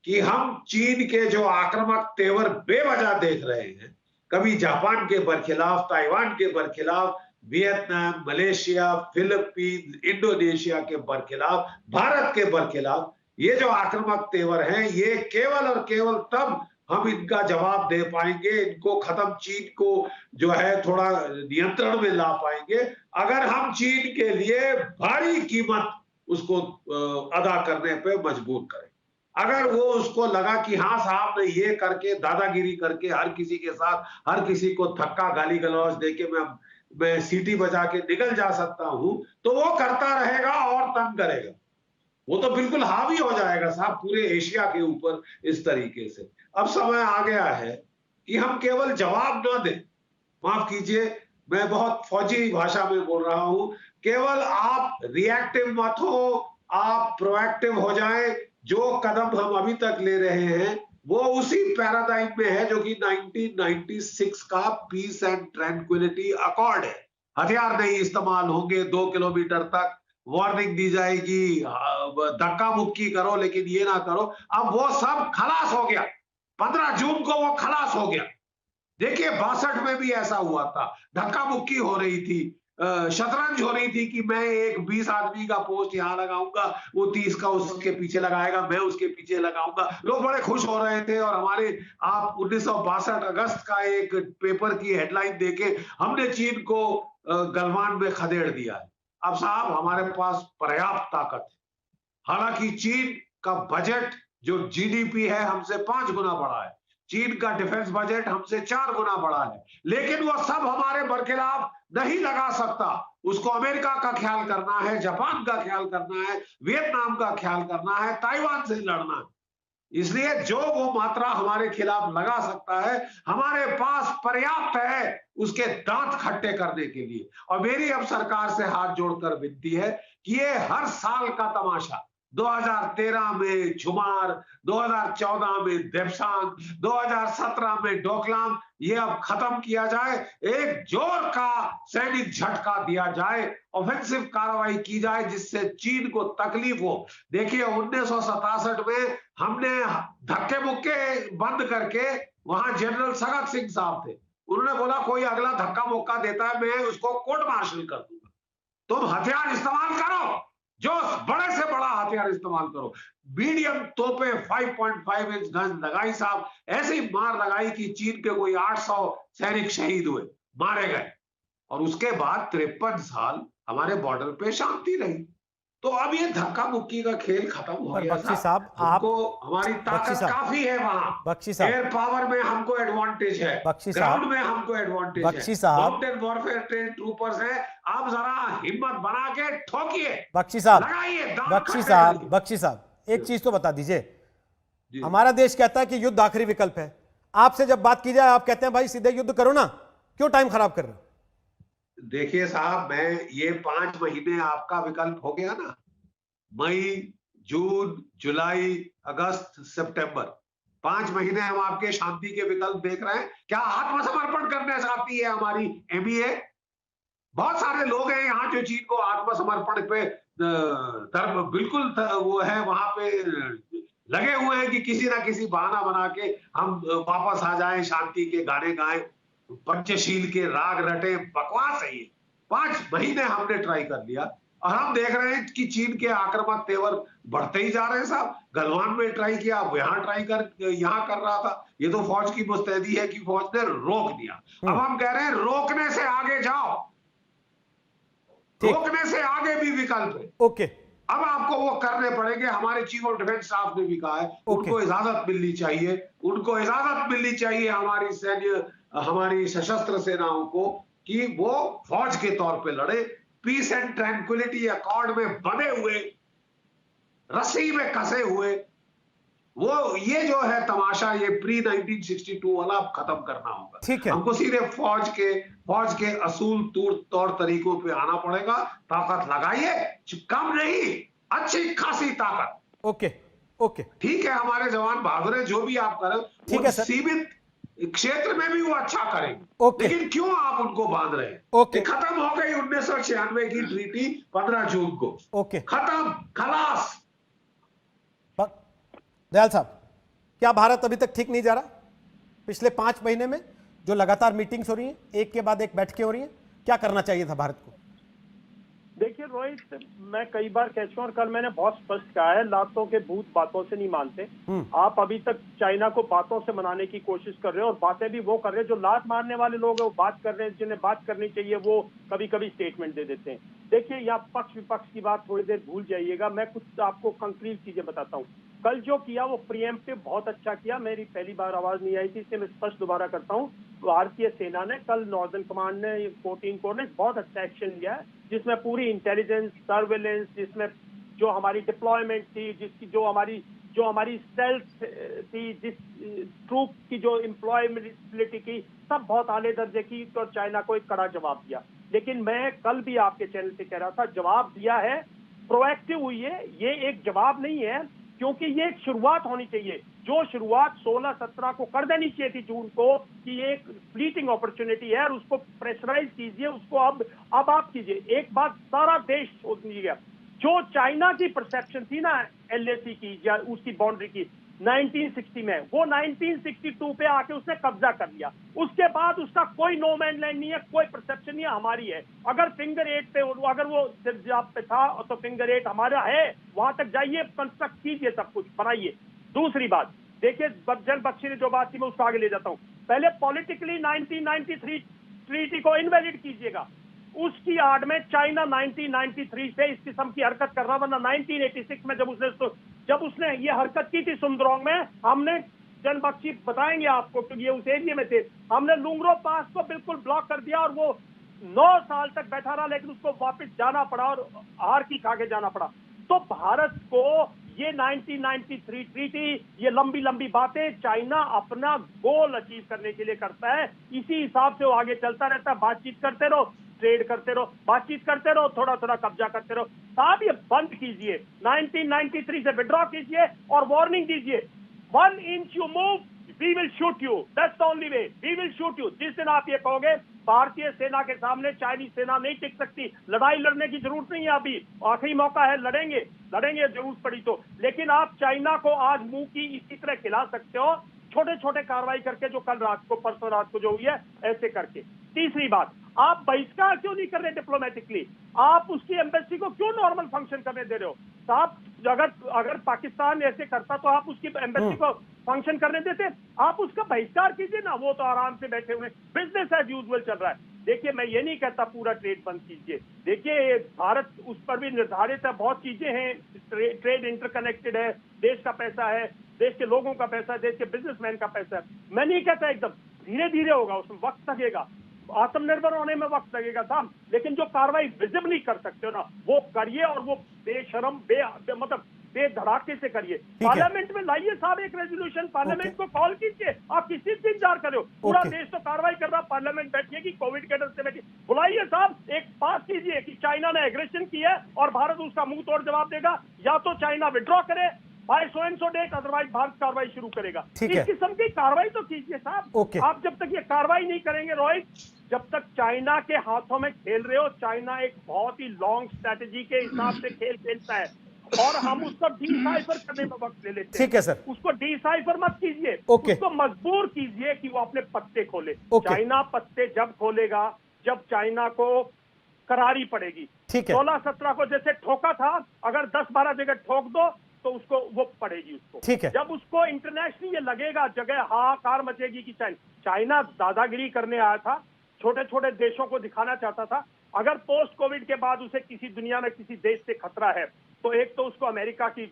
कि हम चीन के जो आक्रामक तेवर बेवजह देख रहे हैं, कभी जापान के बरखिलाफ, ताइवान के बरखिलाफ, वियतनाम, मलेशिया, फिलीपींस, इंडोनेशिया के बरखिलाफ, भारत के बरखिलाफ, ये जो आक्रामक तेवर हैं, ये केवल और केवल तब हम इनका जवाब दे पाएंगे, इनको खत्म, चीन को जो है थोड़ा नियंत्रण में ला पाएंगे, अगर हम चीन के लिए भारी कीमत उसको अदा करने पे मजबूर करें। अगर वो उसको लगा कि हाँ साहब, मैं ये करके दादागिरी करके हर किसी के साथ, हर किसी को धक्का गाली गलौज देके मैं सीटी बजा के निकल जा सकता हूं, तो वो करता रहेगा और तंग करेगा। वो तो बिल्कुल हावी हो जाएगा साहब पूरे एशिया के ऊपर इस तरीके से। अब समय आ गया है कि हम केवल जवाब न दें, माफ कीजिए मैं बहुत फौजी भाषा में बोल रहा हूं, केवल आप रिएक्टिव मत हो, आप प्रोएक्टिव हो जाएं। जो कदम हम अभी तक ले रहे हैं वो उसी पैराडाइम में है जो कि 1996 का पीस एंड ट्रैंक्विलिटी अकॉर्ड है। हथियार नहीं इस्तेमाल होंगे, 2 किलोमीटर तक वार्निंग दी जाएगी, धक्का मुक्की करो लेकिन ये ना करो। अब वो सब खलास हो गया, 15 जून को वो खलास हो गया। देखिए 62 में भी ऐसा हुआ था, धक्का मुक्की हो रही थी, शतरंज हो रही थी कि मैं एक 20 आदमी का पोस्ट यहां लगाऊंगा, वो 30 का उसके पीछे लगाएगा, मैं उसके पीछे लगाऊंगा। लोग बड़े खुश हो रहे थे और हमारे आप 1962 अगस्त का एक पेपर की हेडलाइन देके हमने चीन को गलवान में खदेड़ दिया है। अब साहब हमारे पास पर्याप्त ताकत है। हालांकि चीन का बजट जो जीडीपी है हमसे 5 गुना बड़ा है, चीन का डिफेंस बजट हमसे 4 गुना बड़ा है, लेकिन वो सब हमारे बरखिलाफ नहीं लगा सकता। उसको अमेरिका का ख्याल करना है, जापान का ख्याल करना है, वियतनाम का ख्याल करना है, ताइवान से लड़ना है। इसलिए जो वो मात्रा हमारे खिलाफ लगा सकता है, हमारे पास पर्याप्त है उसके दांत खट्टे करने के लिए। और मेरी अब सरकार से हाथ जोड़कर विनती है कि ये हर साल का तमाशा, 2013 में झुमार, 2014 में देप्सांग, 2017 में डोकलाम, ये अब खत्म किया जाए। एक जोर का सैनिक झटका दिया जाए, ऑफेंसिव कार्रवाई की जाए जिससे चीन को तकलीफ हो। देखिए 1967 में हमने धक्के मुक्के बंद करके, वहां जनरल सगत सिंह साहब थे, उन्होंने बोला कोई अगला धक्का मुक्का देता है मैं उसको कोर्ट मार्शल कर दूंगा। तुम हथियार इस्तेमाल करो, जो बड़े से बड़ा हथियार इस्तेमाल करो। मीडियम तोपे 5.5 इंच गन लगाई साहब, ऐसी मार लगाई कि चीन के कोई 800 सैनिक शहीद हुए, मारे गए। और उसके बाद 53 साल हमारे बॉर्डर पे शांति रही। तो अब ये धक्का मुक्की का खेल खत्म हो पर गया। बख्शी साहब, आप हमारी बख्शी ताकत साहब, काफी है वहां। बख्शी साहब, एयर पावर में हमको एडवांटेज है, बख्शी साहब, ग्राउंड में हमको एडवांटेज बख्शी है, साहब, माउंटेन वॉरफेयर ट्रेन ट्रूपर्स है। आप जरा हिम्मत बना के ठोकिए, बख्शी साहब, लगाइए दांव बख्शी खट्टे साहब, करिए। बख्शी साहब, एक चीज तो बता दीजिए, हमारा देश कहता है कि युद्ध आखिरी विकल्प है। आपसे जब बात की जाए आप कहते हैं भाई सीधे युद्ध करो ना, क्यों टाइम खराब कर रहे हो? देखिए साहब, मैं ये 5 महीने आपका विकल्प हो गया ना, मई, जून, जुलाई, अगस्त, सितंबर, 5 महीने हम आपके शांति के विकल्प देख रहे हैं। क्या आत्मसमर्पण करना चाहती है हमारी एमईए? बहुत सारे लोग हैं यहाँ जो चीन को आत्मसमर्पण पे बिल्कुल वो है, वहां पे लगे हुए हैं कि किसी ना किसी बहाना बना के हम वापस आ जाएं, शांति के गाने गाएं, पंचशील के राग रटे। बकवास है ये। 5 महीने हमने ट्राई कर लिया और हम देख रहे हैं कि चीन के आक्रामक तेवर बढ़ते ही जा रहे हैं साहब। गलवान में ट्राई किया, अब यहाँ कर रहा था। ये तो फौज की मुस्तैदी है कि फौज ने रोक दिया। अब हम कह रहे हैं रोकने से आगे जाओ, रोकने से आगे भी विकल्प है। ओके, अब आपको वो करने पड़ेंगे। हमारे चीफ ऑफ डिफेंस स्टाफ ने भी कहा है उनको इजाजत मिलनी चाहिए, उनको इजाजत मिलनी चाहिए हमारी सैन्य, हमारी सशस्त्र सेनाओं को, कि वो फौज के तौर पे लड़े, पीस एंड ट्रैंक्विलिटी अकॉर्ड में बंधे हुए, रस्सी में कसे हुए। वो ये जो है तमाशा, ये प्री 1962 वाला खत्म करना होगा। ठीक है, हमको सीधे फौज के असूल तौर तरीकों पे आना पड़ेगा। ताकत लगाइए, कम नहीं, अच्छी खासी ताकत। ओके ओके, ठीक है, हमारे जवान बहादुर हैं, जो भी आप करें, ठीक है सर, सीमित क्षेत्र में भी वो अच्छा करेंगे। ओके, लेकिन क्यों आप उनको बांध रहे हैं? ओके, खत्म हो गई 1996 की ट्रीटी 15 जून को। ओके, खत्म, खलास। दयाल साहब, क्या भारत अभी तक ठीक नहीं जा रहा? पिछले 5 महीने में जो लगातार मीटिंग्स हो रही हैं, एक के बाद एक बैठकें हो रही हैं, क्या करना चाहिए था भारत को? देखिए रोहित, मैं कई बार कह चुका हूं और कल मैंने बहुत स्पष्ट कहा है, लातों के भूत बातों से नहीं मानते। आप अभी तक चाइना को बातों से मनाने की कोशिश कर रहे हो और बातें भी वो कर रहे हैं जो लात मारने वाले लोग हैं, वो बात कर रहे हैं जिन्हें बात करनी चाहिए, वो कभी कभी स्टेटमेंट दे देते हैं। देखिए, यहाँ पक्ष विपक्ष की बात थोड़ी देर भूल जाइएगा, मैं कुछ आपको कंक्रीट चीजें बताता हूँ। कल जो किया वो प्रीएम्प्टिव बहुत अच्छा किया। मेरी पहली बार आवाज नहीं आई थी, इसलिए मैं स्पष्ट दोबारा करता हूँ। भारतीय सेना ने कल, नॉर्दर्न कमांड ने, 14 कोर ने बहुत अच्छा एक्शन लिया है, जिसमें पूरी इंटेलिजेंस, सर्वेलेंस, जिसमें जो हमारी डिप्लॉयमेंट थी, जो हमारी सेल्फ थी, जिस ट्रूप की जो एम्प्लॉयबिलिटी की, सब बहुत आले दर्जे की, तो चाइना को एक कड़ा जवाब दिया। लेकिन मैं कल भी आपके चैनल पे कह रहा था, जवाब दिया है, प्रोएक्टिव हुई है, ये एक जवाब नहीं है, क्योंकि ये एक शुरुआत होनी चाहिए। जो शुरुआत 16-17 को कर देनी चाहिए थी जून को, कि ये एक फ्लीटिंग अपॉर्चुनिटी है और उसको प्रेशराइज कीजिए, उसको अब आप कीजिए। एक बात सारा देश सोच लीजिएगा, जो चाइना की परसेप्शन थी ना एलएसी की या उसकी बाउंड्री की 1960 में, वो 1962 पे आके उसने कब्जा कर लिया। उसके बाद उसका कोई नो मैन लैंड नहीं है, कोई परसेप्शन नहीं है, हमारी है। अगर फिंगर 8 पे, अगर वो सिर्फ पे था तो फिंगर 8 हमारा है, वहां तक जाइए, कंस्ट्रक्ट कीजिए, सब कुछ बनाइए। दूसरी बात देखिए, जनरल बख्शी ने जो बात की मैं उसको आगे ले जाता हूँ। पहले पॉलिटिकली 1993 ट्रीटी को इनवैलिड कीजिएगा, उसकी आड़ में चाइना 1993 से इस किस्म की हरकत कर रहा, वरना 1986 में जब उसने ये हरकत की थी सुंदरोंग में, हमने, जनरल बख्शी बताएंगे आपको क्योंकि ये उस एरिया में थे, हमने लुंगरो पास को बिल्कुल ब्लॉक कर दिया और वो 9 साल तक बैठा रहा, लेकिन उसको वापस जाना पड़ा और हार की खा के जाना पड़ा। तो भारत को ये 1993 ट्रीटी, ये लंबी लंबी बातें चाइना अपना गोल अचीव करने के लिए करता है, इसी हिसाब से वो आगे चलता रहता है। बातचीत करते रहो, ट्रेड करते रहो, बातचीत करते रहो, थोड़ा थोड़ा कब्जा करते रहो। साहब ये बंद कीजिए, 1993 से विड्रॉ कीजिए और वार्निंग दीजिए, 1 inch you move we will shoot you, that's the only way, we will shoot you. जिस दिन आप ये कहोगे भारतीय सेना के सामने चाइनीज सेना नहीं टिक सकती, लड़ाई लड़ने की जरूरत नहीं है, अभी आखिरी मौका है, लड़ेंगे जरूरत पड़ी तो। लेकिन आप चाइना को आज मुंह की इसी तरह खिला सकते हो, छोटे छोटे कार्रवाई करके, जो कल रात को, परसों रात को जो हुई है, ऐसे करके। तीसरी बात, आप बहिष्कार क्यों नहीं कर रहे डिप्लोमेटिकली? आप उसकी एम्बेसी को क्यों नॉर्मल फंक्शन करने दे रहे हो? साहब अगर पाकिस्तान ऐसे करता तो आप उसकी एम्बेसी को फंक्शन करने देते? आप उसका बहिष्कार कीजिए ना, वो तो आराम से बैठे हुए, बिजनेस एज यूजुअल चल रहा है। देखिए, मैं ये नहीं कहता पूरा ट्रेड बंद कीजिए, देखिए भारत उस पर भी निर्धारित है, बहुत चीजें हैं, ट्रेड इंटरकनेक्टेड है, देश का पैसा है, देश के लोगों का पैसा है, देश के बिजनेसमैन का पैसा है। मैं नहीं कहता एकदम, धीरे धीरे होगा, उसमें वक्त लगेगा, आत्मनिर्भर होने में वक्त लगेगा साहब, लेकिन जो कार्रवाई विजिबली कर सकते हो ना, वो करिए, और वो बेशरम मतलब बेधड़ाके से करिए। पार्लियामेंट में लाइए साहब एक रेजोल्यूशन, पार्लियामेंट को कॉल कीजिए, आप किसी से इंतजार करो, पूरा देश तो कार्रवाई कर रहा, पार्लियामेंट बैठिए कि कोविड के डर से बैठिए, बुलाइए साहब, एक पास कीजिए कि चाइना ने एग्रेशन किया है और भारत उसका मुंह तोड़ जवाब देगा, या तो चाइना विड्रॉ करे by so and so date, otherwise भारत कार्रवाई शुरू करेगा। इस किस्म की कार्रवाई तो कीजिए साहब। आप जब तक ये कार्रवाई नहीं करेंगे रोहित, जब तक चाइना के हाथों में खेल रहे हो, चाइना एक बहुत ही लॉन्ग स्ट्रेटेजी के हिसाब से खेल खेलता है, और हम उसको डिसाइफर करने में वक्त ले लेते हैं। ठीक है सर, उसको डिसाइफर मत कीजिए, उसको मजबूर कीजिए कि वो अपने पत्ते खोले। चाइना पत्ते जब खोलेगा जब चाइना को करारी पड़ेगी। 16-17 को जैसे ठोका था, अगर 10-12 जगह ठोक दो तो उसको वो पड़ेगी उसको। ठीक है, जब उसको इंटरनेशनली ये लगेगा, जगह हाहाकार मचेगी कि चाइना दादागिरी करने आया था, छोटे छोटे देशों को दिखाना चाहता था। अगर पोस्ट कोविड के बाद उसे किसी दुनिया में किसी देश से खतरा है, तो एक तो उसको अमेरिका की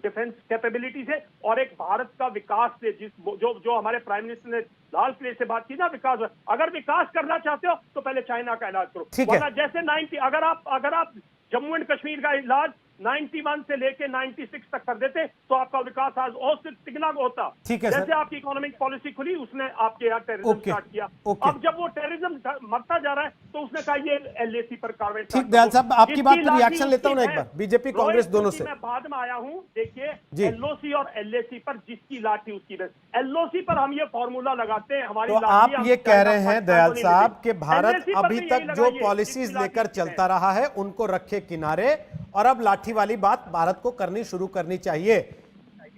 डिफेंस कैपेबिलिटी से, और एक भारत का विकास से, जो हमारे प्राइम मिनिस्टर ने लाल किले से बात की ना, विकास। अगर विकास करना चाहते हो तो पहले चाइना का इलाज करो, वरना जैसे 90 अगर आप जम्मू एंड कश्मीर का इलाज 91 से लेके 96 तक कर देते तो आपका विकास आज और से तिगना होता। जैसे आपकी इकोनॉमिक पॉलिसी खुली, उसने आपके यहाँ टेररिज्म स्टार्ट किया। अब जब वो टेररिज्म मरता जा रहा है तो उसने कहा ये एलएसी पर कार्रवाई। ठीक, दयाल साहब आपकी बात पर रिएक्शन लेता हूं ना एक बार, बीजेपी कांग्रेस दोनों से। मैं बाद में आया हूं, देखिए एलओसी और एलएसी पर जिसकी लाठी उसकी बस। एलओसी पर हम ये फॉर्मूला लगाते हैं, हमारी तो आप ये कह रहे हैं दयाल साहब कि भारत अभी तक जो पॉलिसीज लेकर चलता रहा है उनको रखे किनारे, और अब लाठी वाली बात भारत को करनी शुरू करनी चाहिए।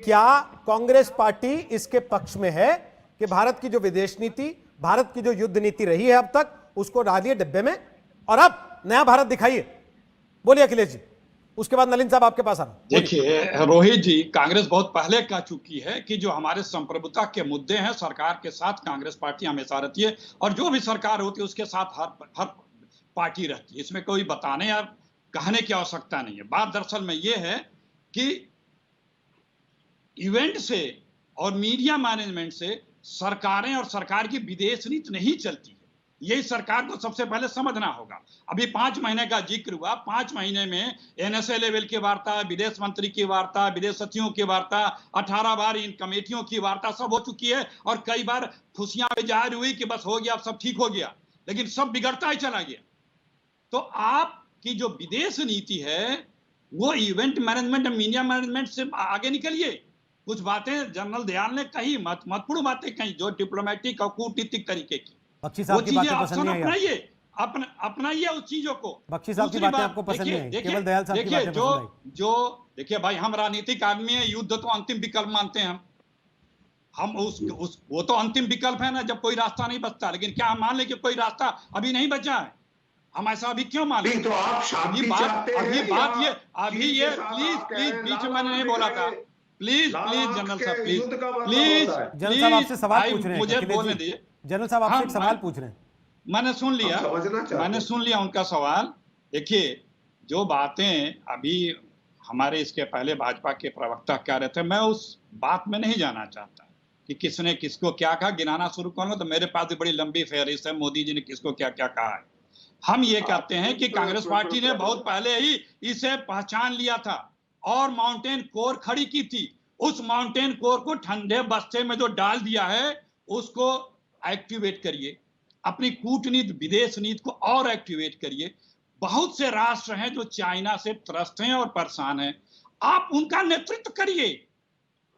क्या कांग्रेस पार्टी इसके पक्ष में है कि भारत की जो विदेश नीति, भारत की जो युद्ध नीति रही है अब तक, उसको डालिए डिब्बे में और अब नया भारत दिखाइए? बोलिए अखिलेश जी, उसके बाद नलिन साहब आपके पास आ रहा हूं। देखिए रोहित जी, कांग्रेस बहुत पहले कह चुकी है कि जो हमारे संप्रभुता के मुद्दे हैं, सरकार के साथ कांग्रेस पार्टी हमेशा रहती है, और जो भी सरकार होती है उसके साथ हर पार्टी रहती है। इसमें कोई बताने या कहने की आवश्यकता नहीं है। बात दरअसल में यह है कि इवेंट से और मीडिया मैनेजमेंट से सरकारें और सरकार की विदेश नीति नहीं चलती है, यही सरकार को सबसे पहले समझना होगा। अभी 5 महीने का जिक्र हुआ, 5 महीने में एनएसए लेवल की वार्ता, विदेश मंत्री की वार्ता, विदेश सचिवों की वार्ता, 18 बार इन कमेटियों की वार्ता सब हो चुकी है, और कई बार खुशियां जाहिर हुई कि बस हो गया, अब सब ठीक हो गया, लेकिन सब बिगड़ता ही चला गया। तो आप की जो विदेश नीति है वो इवेंट मैनेजमेंट और मीडिया मैनेजमेंट से आगे निकलिए। कुछ बातें जनरल दयाल ने कही, महत्वपूर्ण बातें कही, जो डिप्लोमेटिक और कूटनीतिक तरीके की, वो चीजें अपनाइए, अपनाइए उस चीजों को। बख्शी साहब की बातें आपको पसंद नहीं है, केवल दयाल साहब की बातें पसंद आई। देखिए भाई, हम राजनीतिक आदमी है, युद्ध तो अंतिम विकल्प मानते हैं हम वो तो अंतिम विकल्प है ना, जब कोई रास्ता नहीं बचता। लेकिन क्या हम मान लें कि कोई रास्ता अभी नहीं बचा है? हम ऐसा अभी क्यों मान लें? तो आप शांति चाहते हैं, प्लीज बीच में मैंने नहीं बोला था, प्लीज जनरल साहब, प्लीज जनरल साहब आपसे सवाल पूछ रहे हैं, मुझे बोलने दीजिए। जनरल साहब आपसे एक सवाल पूछ रहे हैं। मैंने सुन लिया उनका सवाल। देखिए, जो बातें अभी हमारे इसके पहले भाजपा के प्रवक्ता कह रहे थे, मैं उस बात में नहीं जाना चाहता कि किसने किसको क्या कहा। गिनाना शुरू करूंगा तो मेरे पास भी बड़ी लंबी फहरिस्त है, मोदी जी ने किसको क्या क्या कहा है। हम ये कहते हैं कि कांग्रेस पार्टी ने बहुत पहले ही इसे पहचान लिया था और माउंटेन कोर खड़ी की थी। उस माउंटेन कोर को ठंडे बस्ते में जो डाल दिया है उसको एक्टिवेट करिए, अपनी कूटनीति विदेश नीति को और एक्टिवेट करिए। बहुत से राष्ट्र हैं जो चाइना से त्रस्त हैं और परेशान हैं, आप उनका नेतृत्व करिए,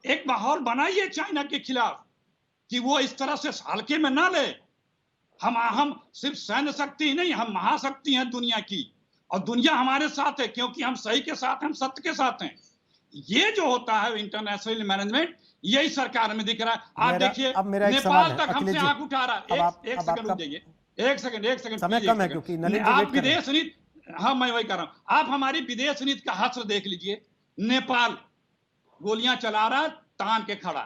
एक माहौल बनाइए चाइना के खिलाफ कि वो इस तरह से हल्के में ना ले। हम सिर्फ सैन्य शक्ति ही नहीं, हम महाशक्ति हैं दुनिया की, और दुनिया हमारे साथ है क्योंकि हम सही के साथ हैं, हम सत्य के साथ हैं। ये जो होता है इंटरनेशनल मैनेजमेंट, यही सरकार में दिख रहा है। आप देखिए नेपाल तक हमसे आंख उठा रहा है। एक सेकंड रुक जाइए, एक सेकंड समय कम है क्योंकि आप विदेश नीति, हाँ मैं वही कर रहा हूं, आप हमारी विदेश नीति का हश्र देख लीजिए। नेपाल गोलियां चला रहा, तान के खड़ा।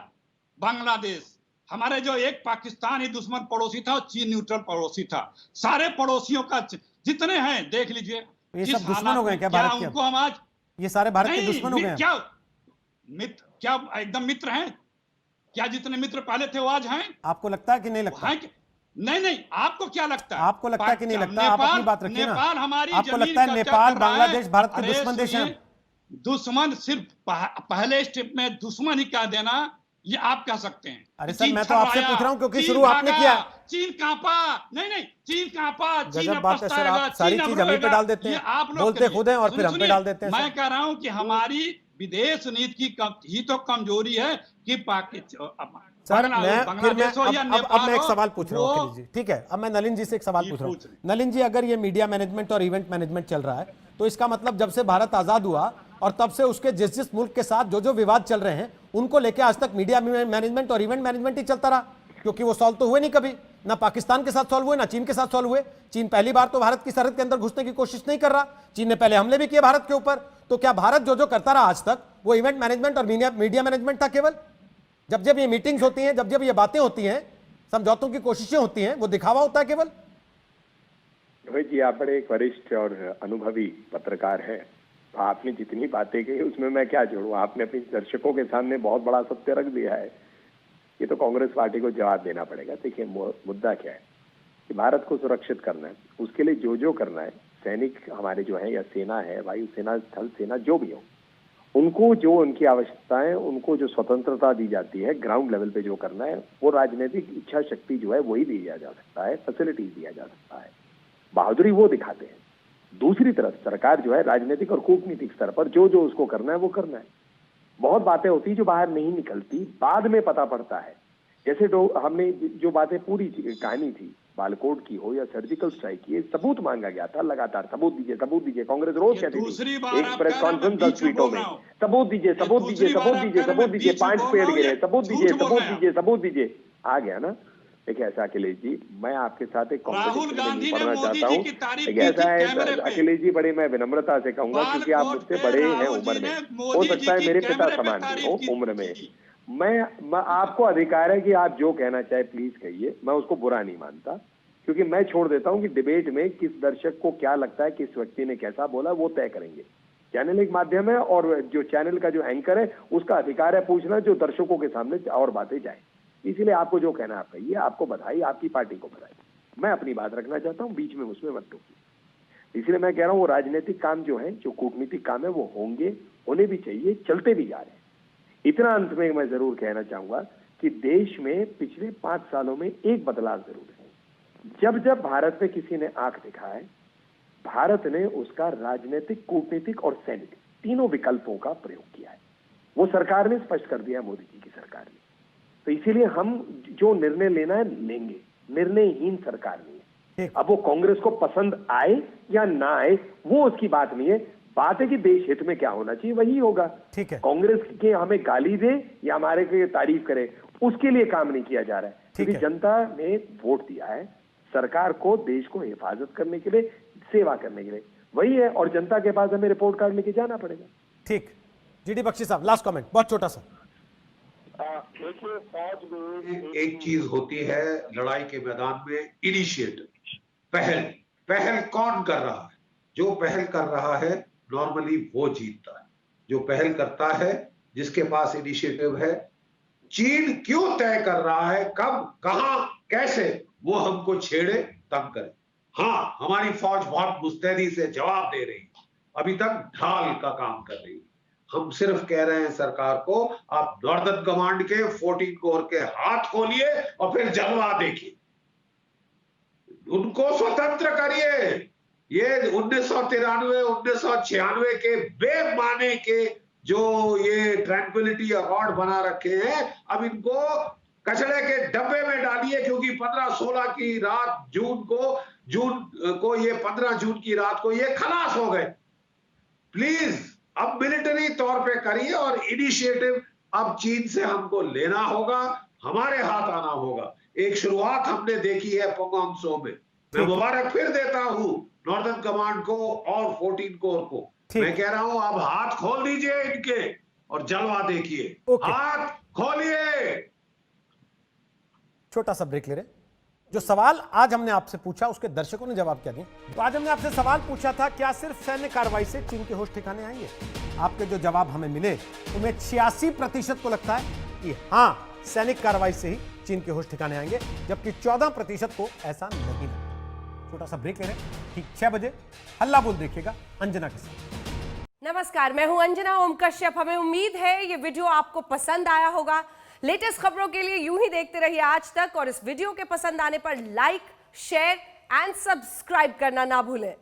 बांग्लादेश, हमारे जो एक पाकिस्तान ही दुश्मन पड़ोसी था और चीन न्यूट्रल पड़ोसी था। सारे पड़ोसियों का जितने हैं देख लीजिए। ये सब दुश्मन हो गए क्या भारत के? उनको हम आज ये सारे भारत के दुश्मन हो गए? क्या मित्र, क्या एकदम मित्र हैं? क्या जितने मित्र पहले थे वो आज हैं? आपको लगता है कि नहीं लगता? नहीं, आपको क्या लगता है? आपको लगता है कि नहीं लगता? आप अपनी बात रखिए ना। नेपाल हमारी आपको लगता है नेपाल बांग्लादेश भारत के दुश्मन देश हैं? दुश्मन सिर्फ पहले स्टेप में दुश्मन ही कह देना ये आप कह सकते हैं। अरे सर, मैं तो आपसे पूछ रहा हूं क्योंकि शुरू आपने किया। चीन कांपा, नहीं, चीन कांपा, चीन गजब बात है सर, आप सारी चीज हम पे डाल देते हैं, आप बोलते खुद हैं और फिर हम पे डाल देते हैं। मैं कह रहा हूं कि हमारी विदेश नीति की ही तो कमजोरी है कि पाकिस्तान। सर अब मैं एक सवाल पूछ रहा हूँ अखिलेश जी, ठीक है? अब मैं नलिन जी से एक सवाल पूछ रहा हूँ। नलिन जी, अगर ये मीडिया मैनेजमेंट और इवेंट मैनेजमेंट चल रहा है तो इसका मतलब जब से भारत आजाद हुआ और तब से उसके जिस मुल्क के साथ जो विवाद चल रहे हैं उनको लेके आज तक मीडिया मैनेजमेंट और इवेंट मैनेजमेंट ही चलता रहा, क्योंकि वो सॉल्व तो हुए नहीं कभी, ना पाकिस्तान के साथ सॉल्व हुए ना चीन के साथ सॉल्व हुए। चीन पहली बार तो भारत की सरहद के अंदर घुसने की कोशिश नहीं कर रहा, चीन ने पहले हमले भी किए भारत के ऊपर। तो क्या भारत जो करता रहा आज तक वो इवेंट मैनेजमेंट और मीडिया मैनेजमेंट था केवल? जब ये मीटिंग्स होती हैं, जब ये बातें होती हैं, समझौतों की कोशिशें होती हैं, वो दिखावा होता है केवल? रोहित जी, आप बड़े एक वरिष्ठ और अनुभवी पत्रकार हैं। आपने जितनी बातें कही उसमें मैं क्या जोड़ूं? आपने अपने दर्शकों के सामने बहुत बड़ा सत्य रख दिया है। ये तो कांग्रेस पार्टी को जवाब देना पड़ेगा। देखिए, मुद्दा क्या है कि भारत को सुरक्षित करना है, उसके लिए जो करना है, सैनिक हमारे जो है या सेना है, वायुसेना, थल सेना, जो भी हो, उनको जो उनकी आवश्यकता है, उनको जो स्वतंत्रता दी जाती है, ग्राउंड लेवल पे जो करना है, वो राजनीतिक इच्छा शक्ति जो है वही दिया जा सकता है, फैसिलिटीज दिया जा सकता है, बहादुरी वो दिखाते हैं। दूसरी तरफ सरकार जो है राजनीतिक और कूटनीतिक स्तर पर जो उसको करना है वो करना है। बहुत बातें होती जो बाहर नहीं निकलती, बाद में पता पड़ता है। जैसे हमने जो बातें पूरी कहानी थी, बालाकोट की हो या सर्जिकल स्ट्राइक की, सबूत मांगा गया था लगातार, सबूत दीजिए। कांग्रेस रोज कहती थी एक प्रेस कॉन्फ्रेंस 10 ट्वीटों में, सबूत दीजिए, 5 पेड़ गिरे, सबूत दीजिए। आ गया ना? देखिए ऐसा अखिलेश जी, मैं आपके साथ एक कॉम्पिटिशन नहीं पढ़ना चाहता हूँ। देखिए ऐसा है अखिलेश जी, बड़े मैं विनम्रता से कहूंगा क्योंकि आप मुझसे बड़े हैं उम्र में, हो सकता है मेरे पिता समान भी हो उम्र में। मैं आपको अधिकार है कि आप जो कहना चाहे प्लीज कहिए, मैं उसको बुरा नहीं मानता, क्योंकि मैं छोड़ देता हूं कि डिबेट में किस दर्शक को क्या लगता है, किस व्यक्ति ने कैसा बोला, वो तय करेंगे। चैनल एक माध्यम है और जो चैनल का जो एंकर है उसका अधिकार है पूछना जो दर्शकों के सामने और बातें जाए। इसलिए आपको जो कहना है आप कहिए, आपको बधाई, आपकी पार्टी को बधाई। मैं अपनी बात रखना चाहता हूँ, बीच में उसमें मत टोकिए। इसलिए मैं कह रहा हूँ वो राजनीतिक काम जो है, जो कूटनीतिक काम है, वो होंगे, होने भी चाहिए, चलते भी जा रहे हैं। इतना अंत में मैं जरूर कहना चाहूंगा कि देश में पिछले 5 सालों में एक बदलाव जरूर है। जब भारत में किसी ने आंख दिखाया है, भारत ने उसका राजनीतिक, कूटनीतिक और सैनिक तीनों विकल्पों का प्रयोग किया है। वो सरकार ने स्पष्ट कर दिया, मोदी जी की सरकार ने। तो इसीलिए हम जो निर्णय लेना है लेंगे, निर्णयहीन सरकार नहीं है। अब वो कांग्रेस को पसंद आए या ना आए वो उसकी बात नहीं है, बात है कि देश हित में क्या होना चाहिए वही होगा। ठीक है, कांग्रेस के हमें गाली दे या हमारे के तारीफ करे उसके लिए काम नहीं किया जा रहा है, क्योंकि जनता ने वोट दिया है सरकार को देश को हिफाजत करने के लिए, सेवा करने के लिए, वही है। और जनता के पास हमें रिपोर्ट कार्ड लेके जाना पड़ेगा। ठीक, जीडी बख्शी साहब लास्ट कमेंट, बहुत छोटा सा। देखिए, फौज में एक चीज होती है लड़ाई के मैदान में, इनिशिएटिव, पहल कौन कर रहा है? जो पहल कर रहा है नॉर्मली वो जीतता है, जो पहल करता है, जिसके पास इनिशिएटिव है। चीन क्यों तय कर रहा है, कब, कहां, कैसे, वो हमको छेड़े तंग करे। हाँ, हमारी फौज बहुत मुस्तैदी से जवाब दे रही, अभी तक ढाल का काम कर रही। हम सिर्फ कह रहे हैं सरकार को, आप नॉर्दर्न कमांड के 14 कोर के हाथ खोलिए और फिर जलवा देखिए, उनको स्वतंत्र करिए। ये 1993 1996 के बेमाने के जो ये ट्रैंक्विलिटी अवार्ड बना रखे हैं, अब इनको कचड़े के डब्बे में डालिए, क्योंकि 15-16 की रात जून को ये 15 जून की रात को ये खलास हो गए। प्लीज अब मिलिट्री तौर पे करिए और इनिशिएटिव अब चीन से हमको लेना होगा, हमारे हाथ आना होगा। एक शुरुआत हमने देखी है पंगोंग सो में। मैं मुबारक फिर देता हूं नॉर्दर्न कमांड को और 14 कोर को मैं कह रहा हूं आप हाथ खोल दीजिए इनके और जलवा देखिए। हाथ खोलिए। छोटा सा ब्रेक ले रहे। जो सवाल आज हमने आपसे पूछा उसके दर्शकों ने जवाब क्या दिया। तो आज हमने आपसे सवाल पूछा था, क्या सिर्फ सैन्य कार्रवाई से चीन के होश ठिकाने आएंगे? आपके जो जवाब हमें मिले उनमें 86% को लगता है कि हां, सैनिक कार्रवाई से ही चीन के होश ठिकाने आएंगे, जबकि 14% को ऐसा नहीं लगता। छोटा सा ब्रेक ले रहे हैं। ठीक 6 बजे हल्ला बोल देखिएगा अंजना के साथ। नमस्कार, मैं हूं अंजना ओम कश्यप। हमें उम्मीद है ये वीडियो आपको पसंद आया होगा। लेटेस्ट खबरों के लिए यूं ही देखते रहिए आज तक, और इस वीडियो के पसंद आने पर लाइक, शेयर एंड सब्सक्राइब करना ना भूलें।